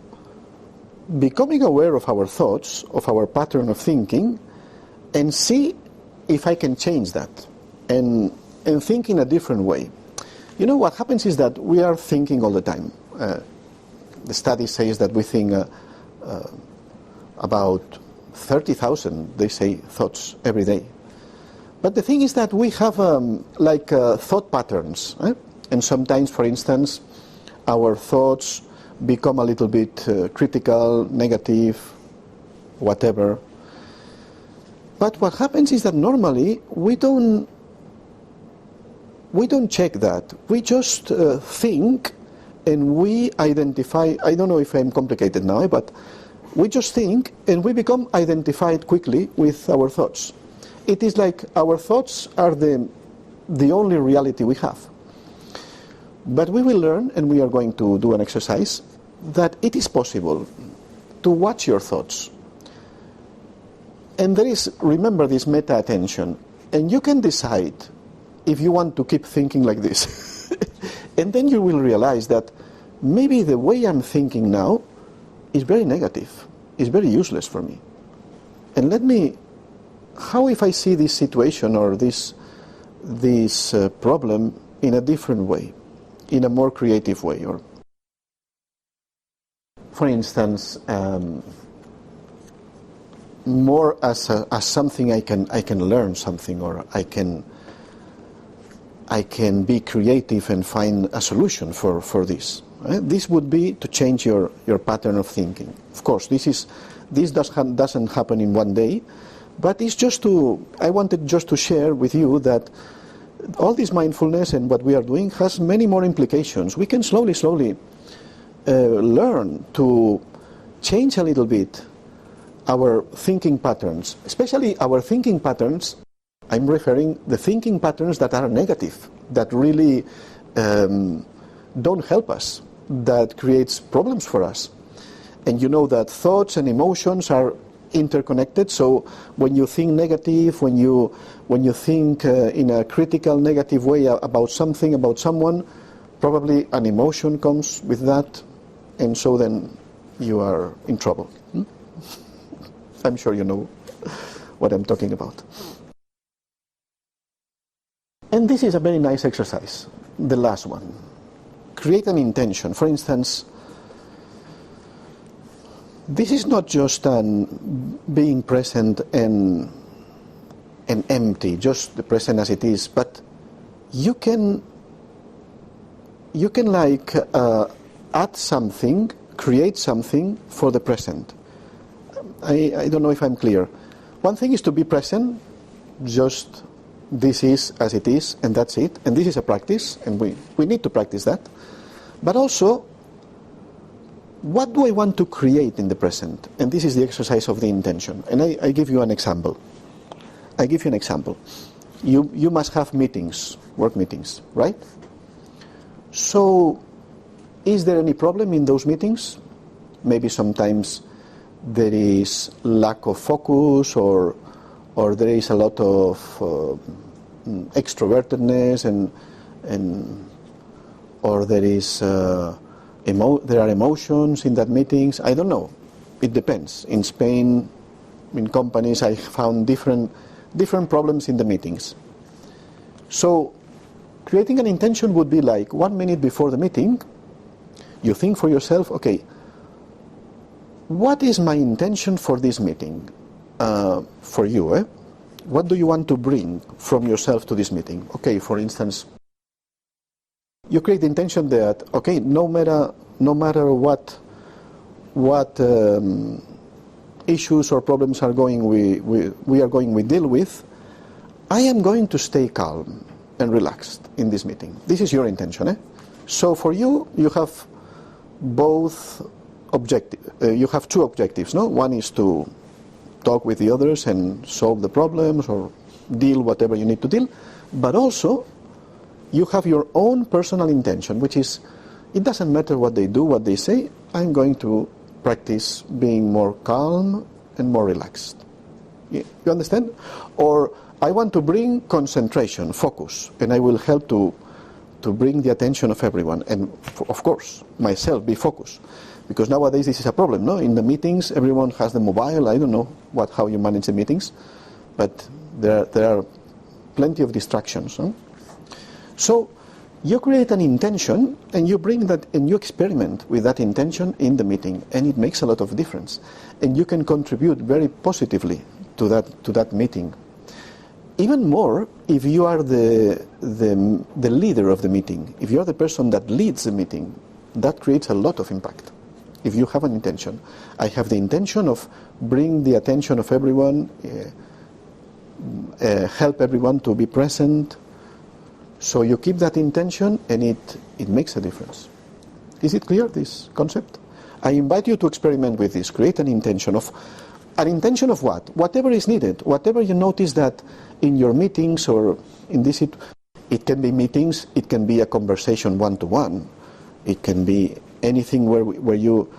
becoming aware of our thoughts, of our pattern of thinking, and see if I can change that and think in a different way. You know, what happens is that we are thinking all the time. The study says that we think about 30,000, they say, thoughts every day. But the thing is that we have thought patterns. And sometimes, for instance, our thoughts become a little bit critical, negative, whatever. But what happens is that normally we don't check that. We just think and we identify. I don't know if I'm complicated now, but we just think and we become identified quickly with our thoughts. It is like our thoughts are the only reality we have. But we will learn, and we are going to do an exercise, that it is possible to watch your thoughts. And remember this meta-attention, and you can decide if you want to keep thinking like this. And then you will realize that maybe the way I'm thinking now is very negative, is very useless for me. And how if I see this situation or this problem in a different way, in a more creative way? Or, for instance, more as something I can learn something, or I can be creative and find a solution for this. This would be to change your pattern of thinking. Of course, this doesn't happen in one day, but it's I wanted just to share with you that all this mindfulness and what we are doing has many more implications. We can slowly learn to change a little bit our thinking patterns, especially our thinking patterns. I'm referring the thinking patterns that are negative, that really don't help us, that creates problems for us. And you know that thoughts and emotions are interconnected. So when you think negative, when you think in a critical, negative way about something, about someone, probably an emotion comes with that, and so then you are in trouble. I'm sure you know what I'm talking about. And this is a very nice exercise, the last one. Create an intention. For instance, this is not just being present and empty, just the present as it is, but you can like add something, create something for the present. I don't know if I'm clear. One thing is to be present, just this is as it is, and that's it. And this is a practice, and we need to practice that. But also, what do I want to create in the present? And this is the exercise of the intention. And I give you an example. I give you an example. You must have meetings, work meetings, right? So, is there any problem in those meetings? Maybe sometimes there is lack of focus, or there is a lot of extrovertedness, or there is there are emotions in that meetings. I don't know. It depends. In Spain, in companies, I found different problems in the meetings. So, creating an intention would be like 1 minute before the meeting, you think for yourself, okay, what is my intention for this meeting? For you, what do you want to bring from yourself to this meeting? Okay, for instance, you create the intention that, okay, no matter what issues or problems we deal with, I am going to stay calm and relaxed in this meeting. This is your intention. So for you have both you have two objectives. No, one is to talk with the others and solve the problems or deal whatever you need to deal, but also you have your own personal intention, which is, it doesn't matter what they do, what they say, I'm going to practice being more calm and more relaxed. You understand? Or I want to bring concentration, focus, and I will help to bring the attention of everyone, and of course myself be focused, because nowadays this is a problem. No, in the meetings everyone has the mobile. I don't know how you manage the meetings, but there are plenty of distractions. No? So you create an intention and you bring that and you experiment with that intention in the meeting, and it makes a lot of difference, and you can contribute very positively to that meeting. Even more if you are the leader of the meeting, if you are the person that leads the meeting, that creates a lot of impact. If you have an intention, I have the intention of bring the attention of everyone, help everyone to be present. So you keep that intention, and it makes a difference. Is it clear, this concept? I invite you to experiment with this. Create an intention of what? Whatever is needed. Whatever you notice that in your meetings or in this, it can be meetings, it can be a conversation one-to-one. It can be anything where you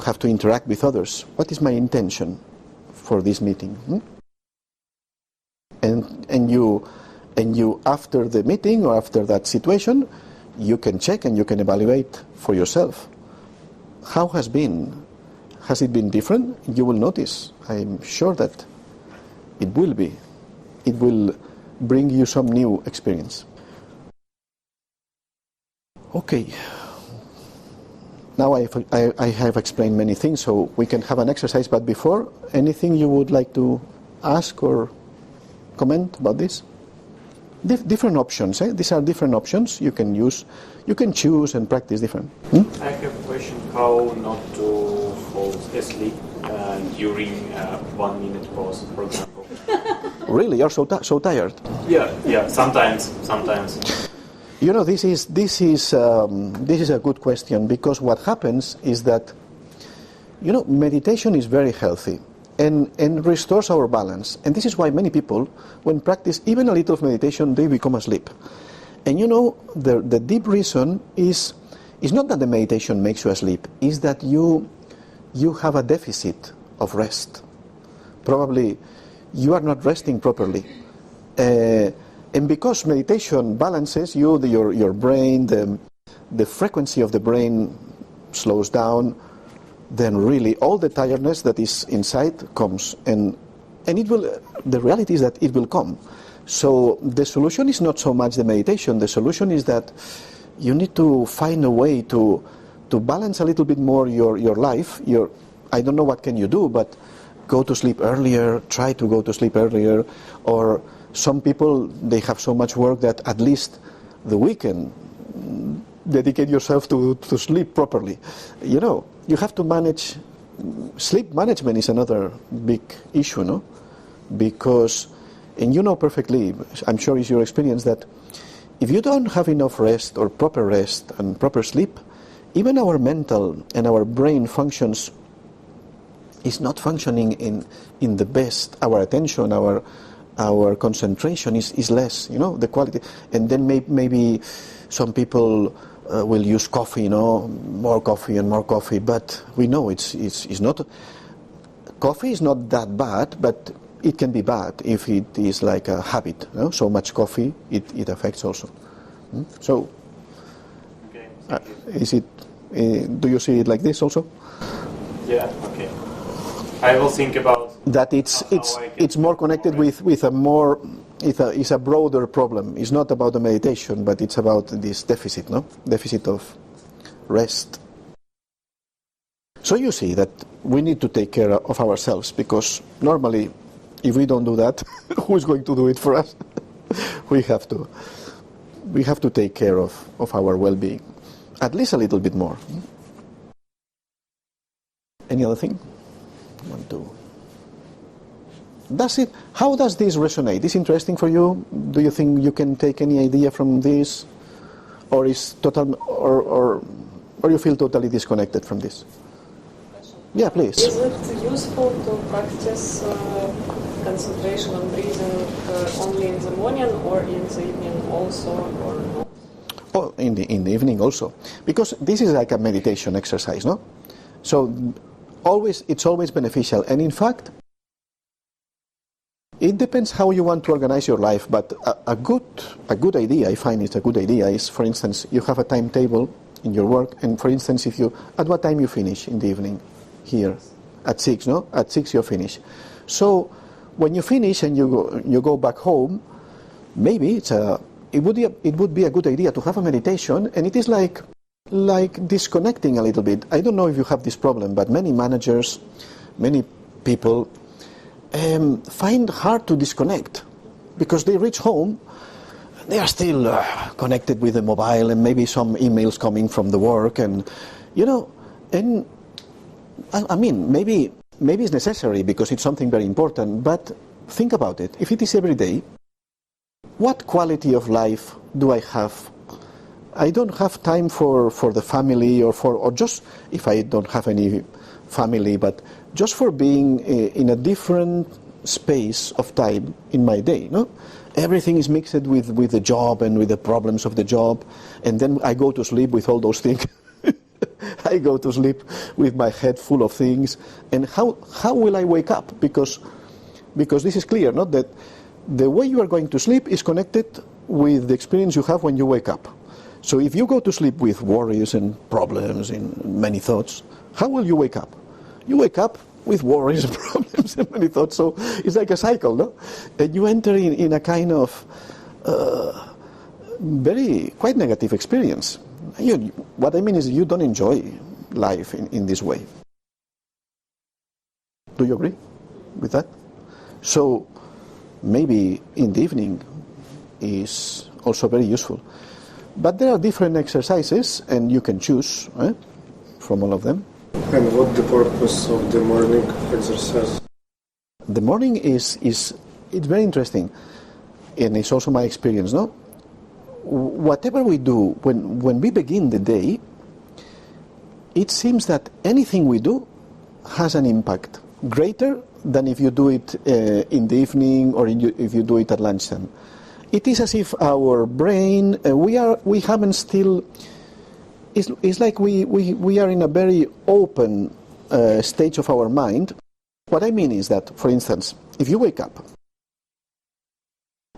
have to interact with others. What is my intention for this meeting? And you after the meeting or after that situation, you can check and you can evaluate for yourself. How has it been different? You will notice. I'm sure that it will be. It will bring you some new experience. Okay. Now I have explained many things, so we can have an exercise. But before, anything you would like to ask or comment about this? Different options. These are different options you can use. You can choose and practice different. I have a question: how not to fall asleep during 1 minute pause, for example? Really, you're so tired? Yeah. Sometimes. You know, this is a good question, because what happens is that, you know, meditation is very healthy and restores our balance. And this is why many people, when practice even a little of meditation, they become asleep. And you know, the deep reason is not that the meditation makes you asleep, is that you have a deficit of rest. Probably you are not resting properly. And because meditation balances your brain, the frequency of the brain slows down, then really all the tiredness that is inside comes, and it will. The reality is that it will come, So the solution is not so much the meditation. The solution is that you need to find a way to balance a little bit more your life. I don't know what can you do, but go to sleep earlier, try to go to sleep earlier, or some people, they have so much work that at least the weekend, dedicate yourself to sleep properly. You know, you have to manage, sleep management is another big issue, no? Because, and you know perfectly, I'm sure it's your experience, that if you don't have enough rest or proper rest and proper sleep, even our mental and our brain functions is not functioning in the best. Our attention, our concentration is less, you know, the quality. And then maybe some people will use coffee, you know, more coffee and more coffee, but we know it's not, coffee is not that bad, but it can be bad if it is like a habit, you know? So much coffee, it affects also. So, is it, do you see it like this also? Yeah, okay. I will think about that. It's more connected with a more, it's a broader problem. It's not about the meditation, but it's about this deficit, no? Deficit of rest. So you see that we need to take care of ourselves, because normally, if we don't do that, who is going to do it for us? We have to take care of our well-being, at least a little bit more. Any other thing? 1, 2. How does this resonate? Is interesting for you? Do you think you can take any idea from this, or is total, or you feel totally disconnected from this? Yeah, please. Is it useful to practice concentration on breathing only in the morning or in the evening also, or not? Oh, in the evening also, because this is like a meditation exercise, no? So it's always beneficial, and in fact, it depends how you want to organize your life. But a good idea, I find it's a good idea, is, for instance, you have a timetable in your work, and for instance, at what time you finish in the evening? Here, at 6, no? At 6 you finish. So when you finish and you go back home, maybe it would be a good idea to have a meditation, and it is like disconnecting a little bit. I don't know if you have this problem, but many managers, many people find hard to disconnect, because they reach home, they are still connected with the mobile and maybe some emails coming from the work, and you know, and I mean, maybe it's necessary because it's something very important, but think about it. If it is every day, what quality of life do I have? I don't have time for the family, or just, if I don't have any family, but just for being in a different space of time in my day, no? Everything is mixed with the job and with the problems of the job, and then I go to sleep with all those things. I go to sleep with my head full of things, and how will I wake up? Because this is clear, not that the way you are going to sleep is connected with the experience you have when you wake up. So if you go to sleep with worries and problems and many thoughts, how will you wake up? You wake up with worries and problems and many thoughts, so it's like a cycle, no? And you enter in a kind of quite negative experience. What I mean is you don't enjoy life in this way. Do you agree with that? So maybe in the evening is also very useful. But there are different exercises, and you can choose from all of them. And what the purpose of the morning exercise? The morning it's very interesting, and it's also my experience, no? Whatever we do, when we begin the day, it seems that anything we do has an impact greater than if you do it in the evening or if you do it at lunchtime. It is as if our brain, we haven't still, it's like we are in a very open stage of our mind. What I mean is that, for instance, if you wake up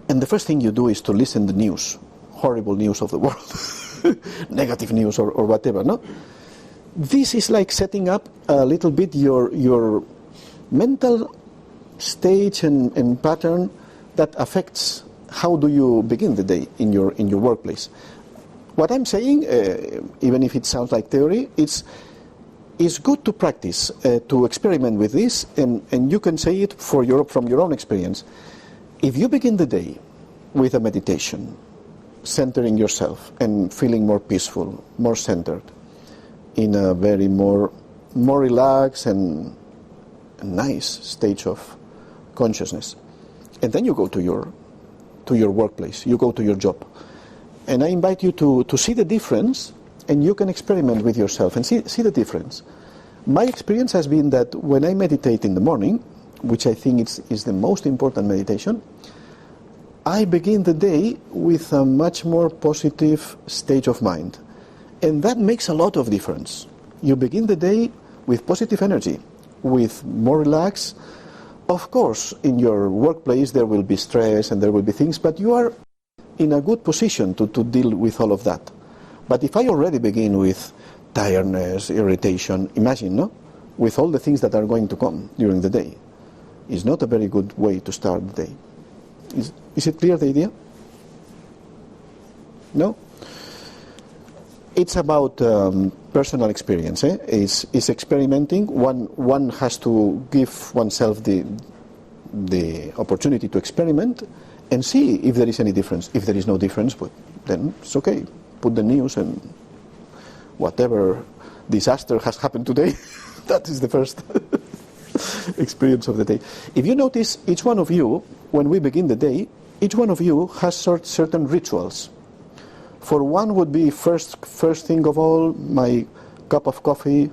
and the first thing you do is to listen to the news, horrible news of the world, negative news or whatever, no? This is like setting up a little bit your mental stage and pattern that affects how do you begin the day in your workplace? What I'm saying, even if it sounds like theory, it's good to practice, to experiment with this, and you can say it from your own experience. If you begin the day with a meditation, centering yourself and feeling more peaceful, more centered, in a very more relaxed and nice stage of consciousness, and then you go to your workplace, you go to your job, and I invite you to see the difference, and you can experiment with yourself and see the difference. My experience has been that when I meditate in the morning, which I think is the most important meditation, I begin the day with a much more positive state of mind. And that makes a lot of difference. You begin the day with positive energy, with more relaxed. Of course, in your workplace there will be stress and there will be things, but you are in a good position to deal with all of that. But if I already begin with tiredness, irritation, imagine, no? With all the things that are going to come during the day, it's not a very good way to start the day. Is it clear, the idea? No? It's about personal experience. It's experimenting. One has to give oneself the opportunity to experiment and see if there is any difference. If there is no difference, but then it's okay. Put the news and whatever disaster has happened today, that is the first experience of the day. If you notice, each one of you, when we begin the day, each one of you has certain rituals. For one would be first thing of all, my cup of coffee.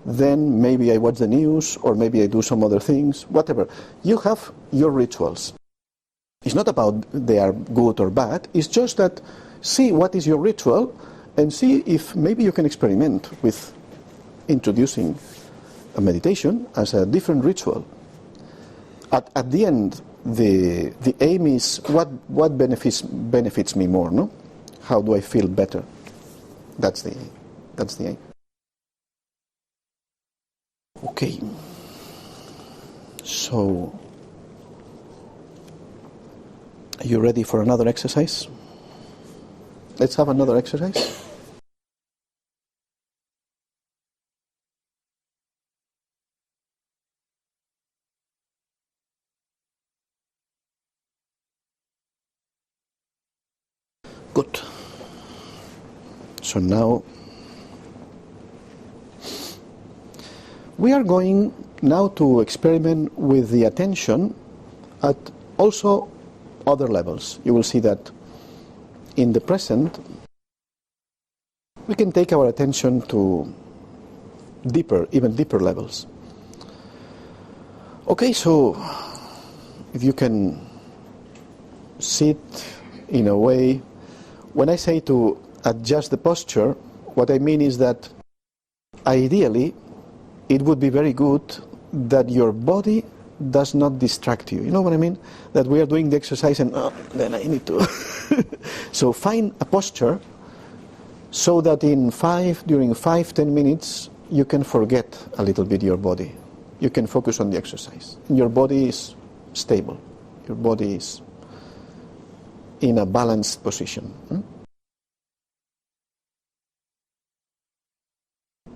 Then maybe I watch the news, or maybe I do some other things, whatever. You have your rituals. It's not about they are good or bad. It's just that see what is your ritual and see if maybe you can experiment with introducing a meditation as a different ritual. At the end, the aim is what benefits me more, no? How do I feel better? That's the aim. Okay. So, are you ready for another exercise? Let's have another exercise. Good. So now we are going now to experiment with the attention at also other levels. You will see that in the present we can take our attention to even deeper levels. Okay, so if you can sit in a way, when I say to adjust the posture, what I mean is that ideally it would be very good that your body does not distract you. You know what I mean? That we are doing the exercise and then I need to. So find a posture so that during 5-10 minutes you can forget a little bit your body. You can focus on the exercise. Your body is stable. Your body is in a balanced position.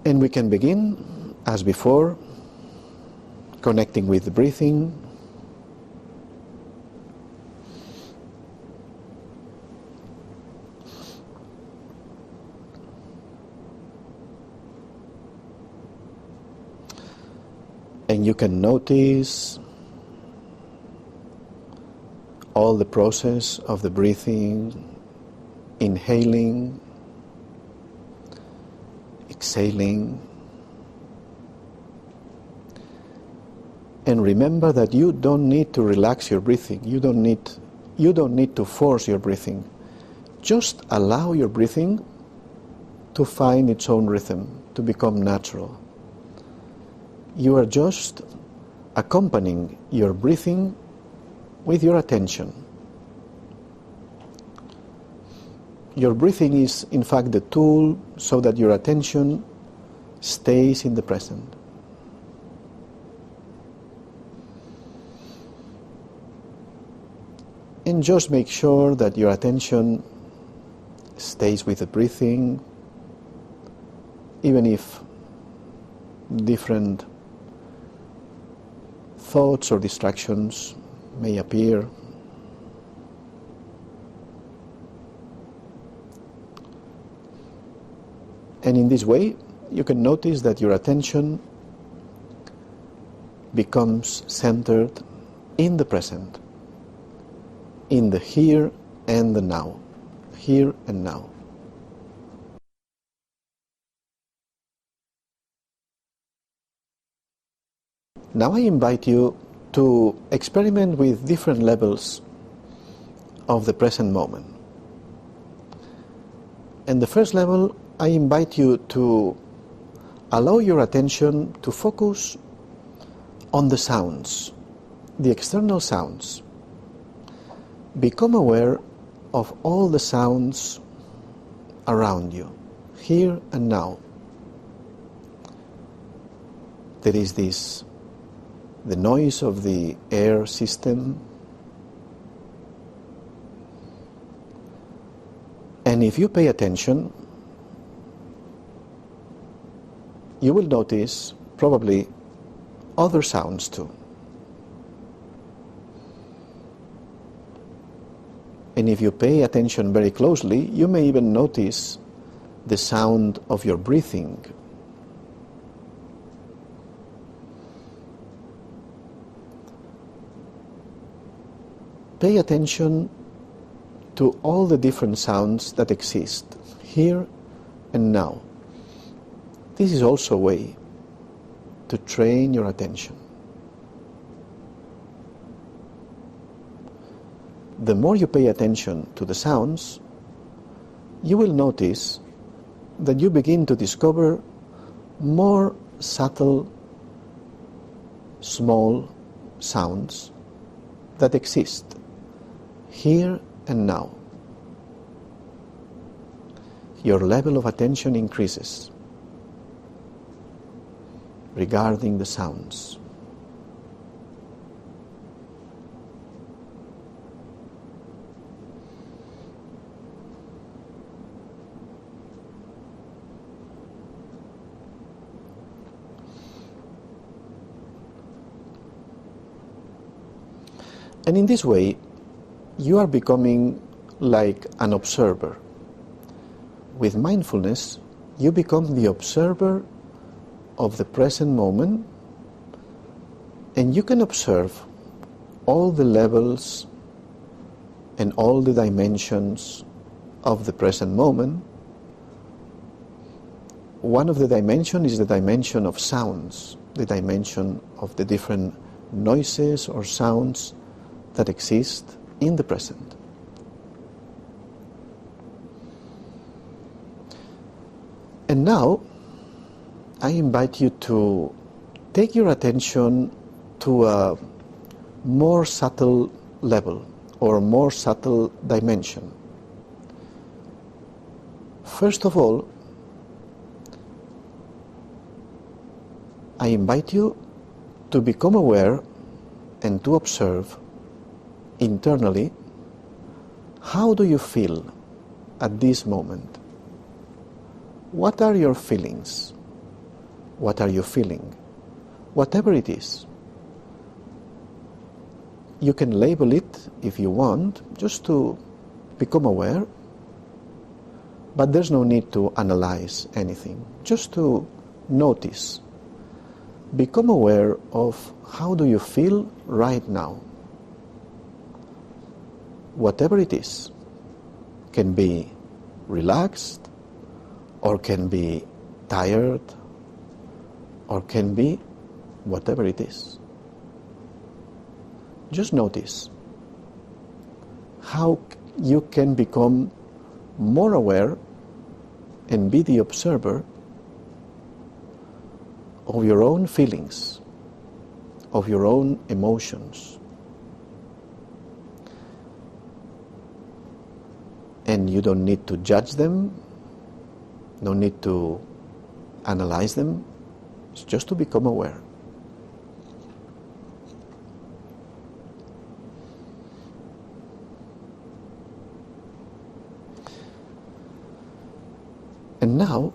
And we can begin, as before, connecting with the breathing. And you can notice all the process of the breathing, inhaling, exhaling. And remember that you don't need to relax your breathing. You don't need to force your breathing. Just allow your breathing to find its own rhythm, to become natural. You are just accompanying your breathing with your attention. Your breathing is, in fact, the tool so that your attention stays in the present. And just make sure that your attention stays with the breathing, even if different thoughts or distractions may appear. And in this way, you can notice that your attention becomes centered in the present, in the here and the now, here and now. Now I invite you to experiment with different levels of the present moment. And the first level, I invite you to allow your attention to focus on the sounds, the external sounds. Become aware of all the sounds around you, here and now. There is the noise of the air system. And if you pay attention, you will notice probably other sounds too. And if you pay attention very closely, you may even notice the sound of your breathing. Pay attention to all the different sounds that exist here and now. This is also a way to train your attention. The more you pay attention to the sounds, you will notice that you begin to discover more subtle, small sounds that exist here and now. Your level of attention increases regarding the sounds. And in this way, you are becoming like an observer. With mindfulness, you become the observer of the present moment, and you can observe all the levels and all the dimensions of the present moment. One of the dimensions is the dimension of sounds, the dimension of the different noises or sounds that exist in the present. And now, I invite you to take your attention to a more subtle level or more subtle dimension. First of all, I invite you to become aware and to observe internally, how do you feel at this moment? What are your feelings? What are you feeling? Whatever it is. You can label it if you want, just to become aware, but there's no need to analyze anything, just to notice. Become aware of how do you feel right now. Whatever it is, can be relaxed, or can be tired, or can be whatever it is. Just notice how you can become more aware and be the observer of your own feelings, of your own emotions. And you don't need to judge them, no need to analyze them, it's just to become aware. And now,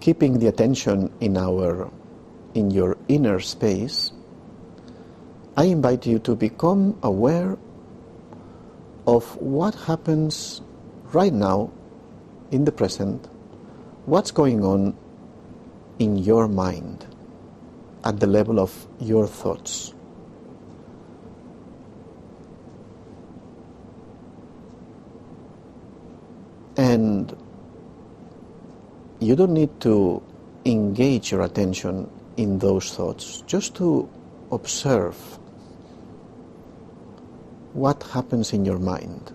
keeping the attention in your inner space, I invite you to become aware of what happens right now, in the present, what's going on in your mind at the level of your thoughts. And you don't need to engage your attention in those thoughts, just to observe what happens in your mind.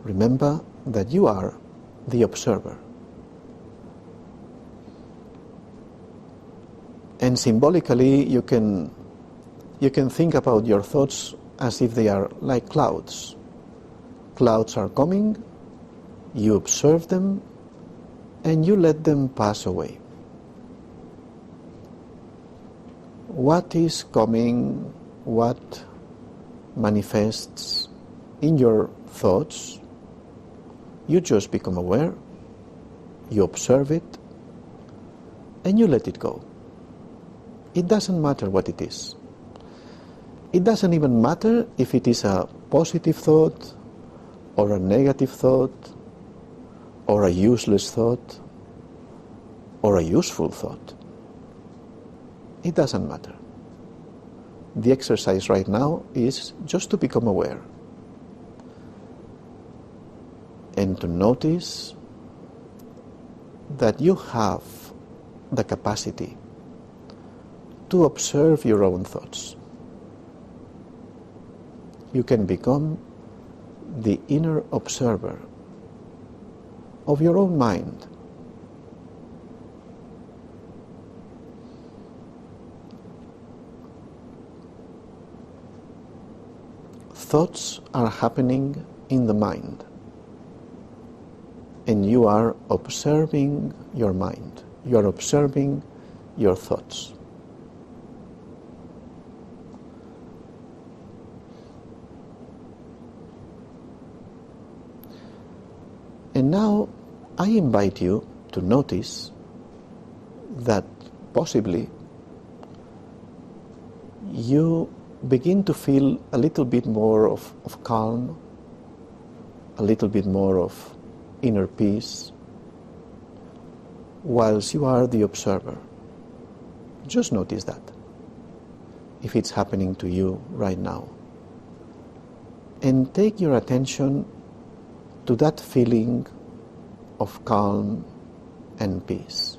Remember that you are the observer. And symbolically, you can think about your thoughts as if they are like clouds. Clouds are coming, you observe them, and you let them pass away. What is coming, what manifests in your thoughts, you just become aware, you observe it, and you let it go. It doesn't matter what it is. It doesn't even matter if it is a positive thought, or a negative thought, or a useless thought, or a useful thought. It doesn't matter. The exercise right now is just to become aware and to notice that you have the capacity to observe your own thoughts. You can become the inner observer of your own mind. Thoughts are happening in the mind, and you are observing your mind. You are observing your thoughts. And now I invite you to notice that possibly you begin to feel a little bit more of calm, a little bit more of inner peace, whilst you are the observer. Just notice that, if it's happening to you right now. And take your attention to that feeling of calm and peace.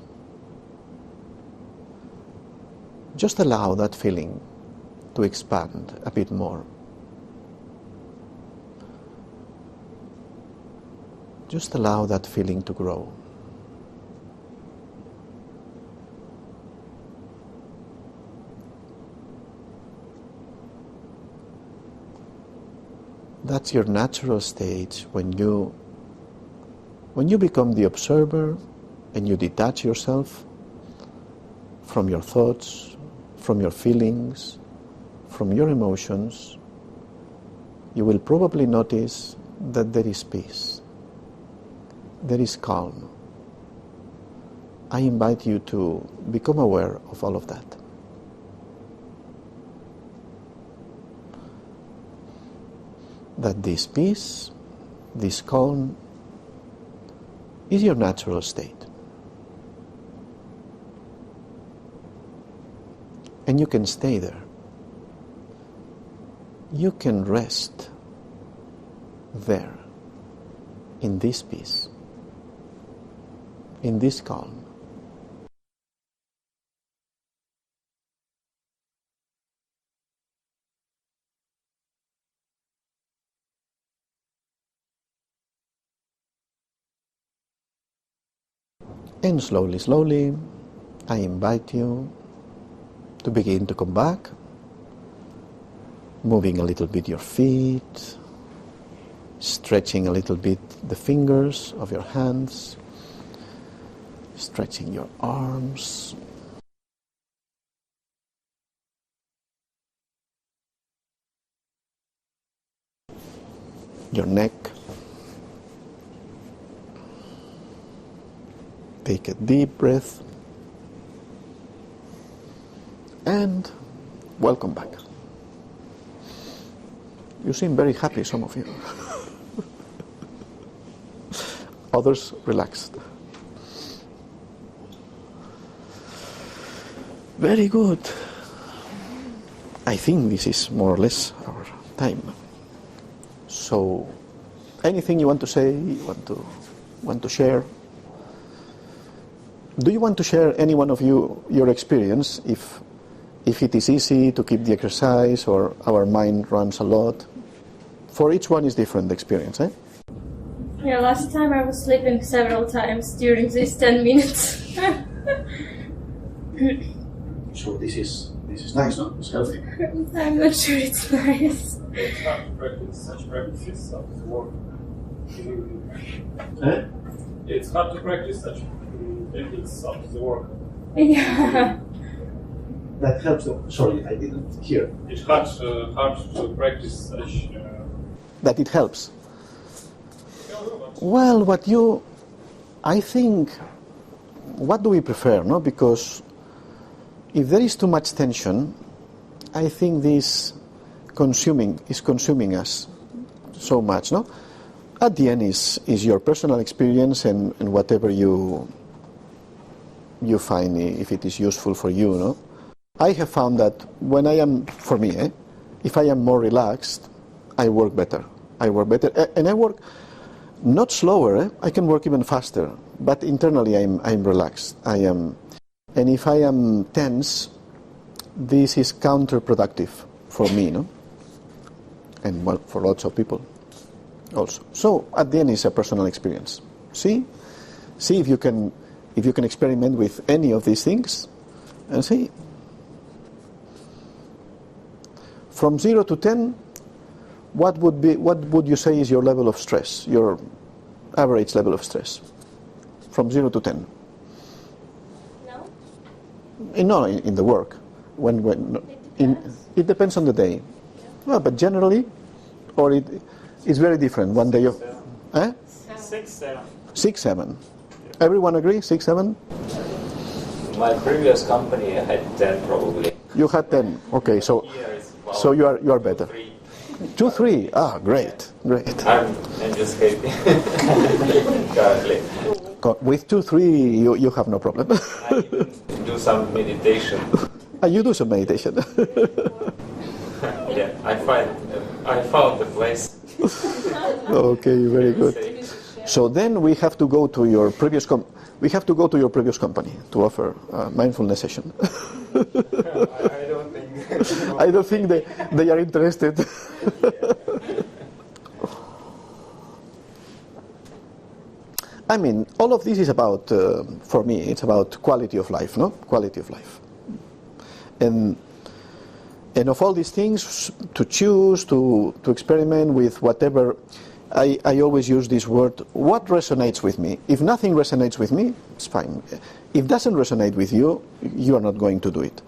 Just allow that feeling to expand a bit more. Just allow that feeling to grow. That's your natural state when you become the observer and you detach yourself from your thoughts, from your feelings, from your emotions. You will probably notice that there is peace, there is calm. I invite you to become aware of all of that. That this peace, this calm, is your natural state. And you can stay there. You can rest there, in this peace, in this calm. And slowly, slowly, I invite you to begin to come back, moving a little bit your feet, stretching a little bit the fingers of your hands, stretching your arms. your neck. Take a deep breath. And welcome back. You seem very happy, some of you. Others relaxed. Very good. I think this is more or less our time. So, anything you want to say, want to share? Do you want to share, any one of you, your experience, if it is easy to keep the exercise or our mind runs a lot? For each one is different, the experience, eh? Yeah, last time I was sleeping several times during these 10 minutes. So this is nice, no? It's healthy. I'm not sure it's nice. It's hard to practice such practices after the work. Eh? It's hard to practice such techniques after the work. Yeah. That helps. Sorry, I didn't hear. It's hard to practice such. That it helps. Well, I think, what do we prefer, no? Because if there is too much tension, I think this is consuming us so much, no? At the end is your personal experience and whatever you find, if it is useful for you, no? I have found that when I am, for me, if I am more relaxed, I work better. And I work not slower, I can work even faster, but internally I'm relaxed. And if I am tense, this is counterproductive for me, no? And well, for lots of people also. So at the end, it's a personal experience. See if you can experiment with any of these things, and see. From 0 to 10, what would you say is your level of stress, your average level of stress? From 0 to 10. No, in the work. It depends on the day. Well, but generally, or it's very different. One day, 6, 7. 6, 7. Everyone agree? 6, 7. My previous company I had 10 probably. You had 10. Okay, so you are better. 2, 3. Ah, great. I'm just happy currently. With 2, 3, you have no problem. I even do some meditation. You do some meditation. Yeah, I found the place. Okay, very good. So then we have to go to your previous company to offer a mindfulness session. I don't think they are interested. I mean, all of this is about, for me, it's about quality of life, no? Quality of life. And of all these things, to choose, to experiment with whatever, I always use this word, what resonates with me? If nothing resonates with me, it's fine. If it doesn't resonate with you, you are not going to do it.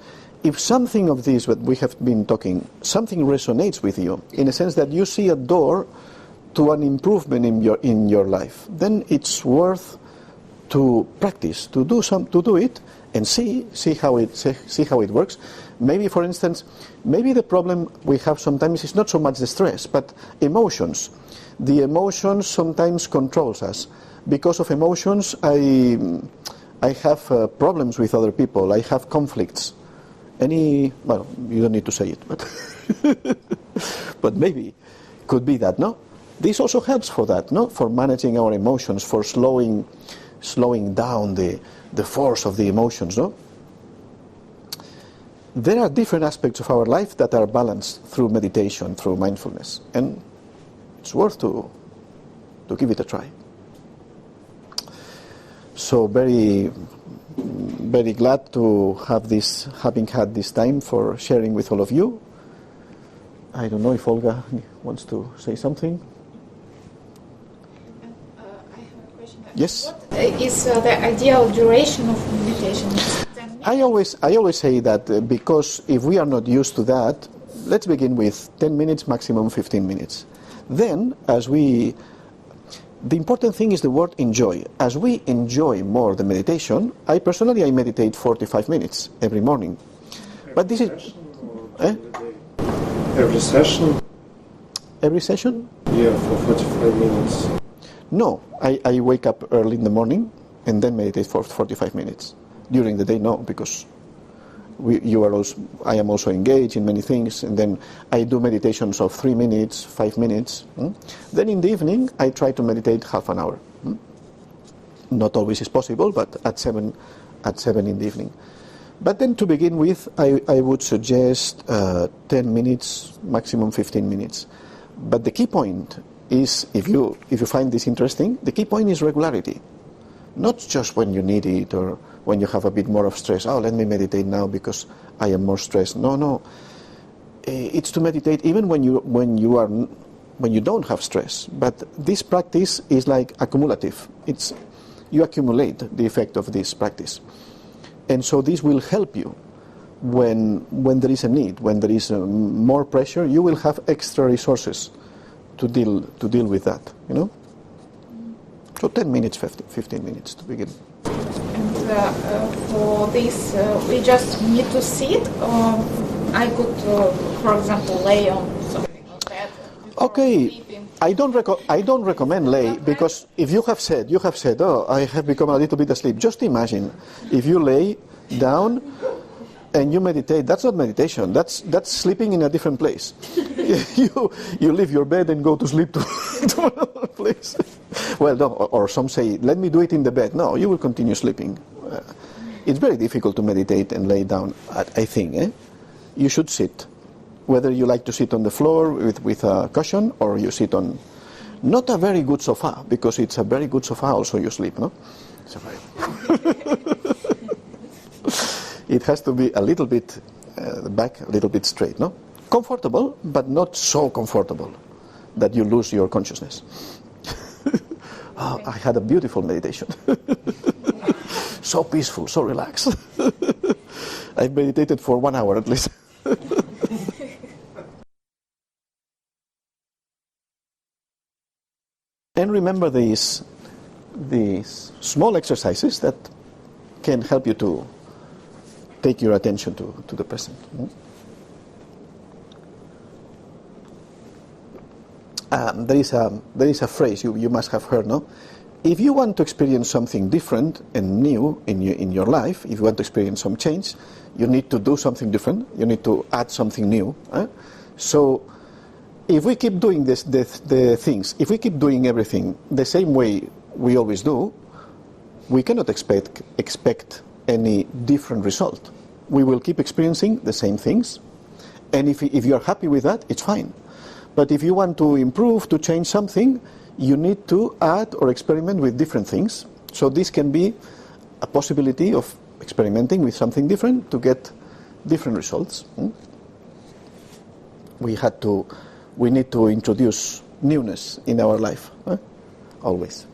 If something of this that we have been talking, something resonates with you, in a sense that you see a door to an improvement in your life, then it's worth to practice, to do it, and see how it works. Maybe, for instance, the problem we have sometimes is not so much the stress, but emotions. The emotions sometimes controls us. Because of emotions, I have problems with other people. I have conflicts. Well, you don't need to say it, but maybe could be that, no? This also helps for that, no? For managing our emotions, for slowing down the force of the emotions, no? There are different aspects of our life that are balanced through meditation, through mindfulness, and it's worth to give it a try. So very, very glad to have having had this time for sharing with all of you. I don't know if Olga wants to say something. I have a question. Yes. What is the ideal duration of meditation? I always say that because if we are not used to that, let's begin with 10 minutes, maximum 15 minutes. Then, the important thing is the word enjoy. As we enjoy more the meditation, I personally meditate 45 minutes every morning. But this is... Every session? Every session? Yeah, for 45 minutes. No, I wake up early in the morning and then meditate for 45 minutes. During the day, no, because I am also engaged in many things, and then I do meditations of 3 minutes, 5 minutes. Then in the evening, I try to meditate half an hour. Not always is possible, but at 7 in the evening. But then to begin with, I would suggest 10 minutes, maximum 15 minutes. But the key point is, if you find this interesting, the key point is regularity. Not just when you need it or when you have a bit more of stress. Oh, let me meditate now because I am more stressed. No. It's to meditate even when you don't have stress. But this practice is like accumulative. You accumulate the effect of this practice. And so this will help you when there is a need, when there is more pressure. You will have extra resources to deal with that. So 10 minutes, 15 minutes to begin. And for this, we just need to sit. I could, for example, lay on something like that. Okay. Sleeping. I don't recommend lay, because if you have said, oh, I have become a little bit asleep. Just imagine if you lay down and you meditate. That's not meditation. That's sleeping in a different place. you leave your bed and go to sleep to another place. Well, no, or some say, let me do it in the bed. No, you will continue sleeping. It's very difficult to meditate and lay down, I think. You should sit. Whether you like to sit on the floor with a cushion, or you sit on not a very good sofa, because it's a very good sofa also you sleep, no? It's a very it has to be a little bit back, a little bit straight, no? Comfortable, but not so comfortable that you lose your consciousness. Oh, I had a beautiful meditation. So peaceful, so relaxed. I've meditated for 1 hour at least. And remember these small exercises that can help you to take your attention to the present. There is a phrase you must have heard, no? If you want to experience something different and new in your life, if you want to experience some change, you need to do something different. You need to add something new. So, if we keep doing the things, if we keep doing everything the same way we always do, we cannot expect any different result. We will keep experiencing the same things, and if you are happy with that, it's fine. But if you want to improve, to change something, you need to add or experiment with different things. So this can be a possibility of experimenting with something different to get different results. We need to introduce newness in our life, always.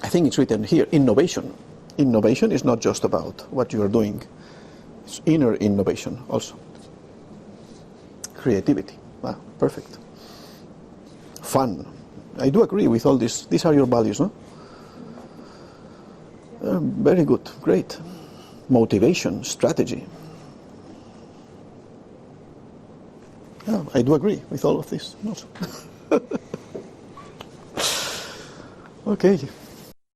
I think it's written here, innovation. Innovation is not just about what you are doing. It's inner innovation also. Creativity. Wow, perfect. Fun. I do agree with all this. These are your values, no? Very good. Great. Motivation, strategy. Yeah, I do agree with all of this also. Okay.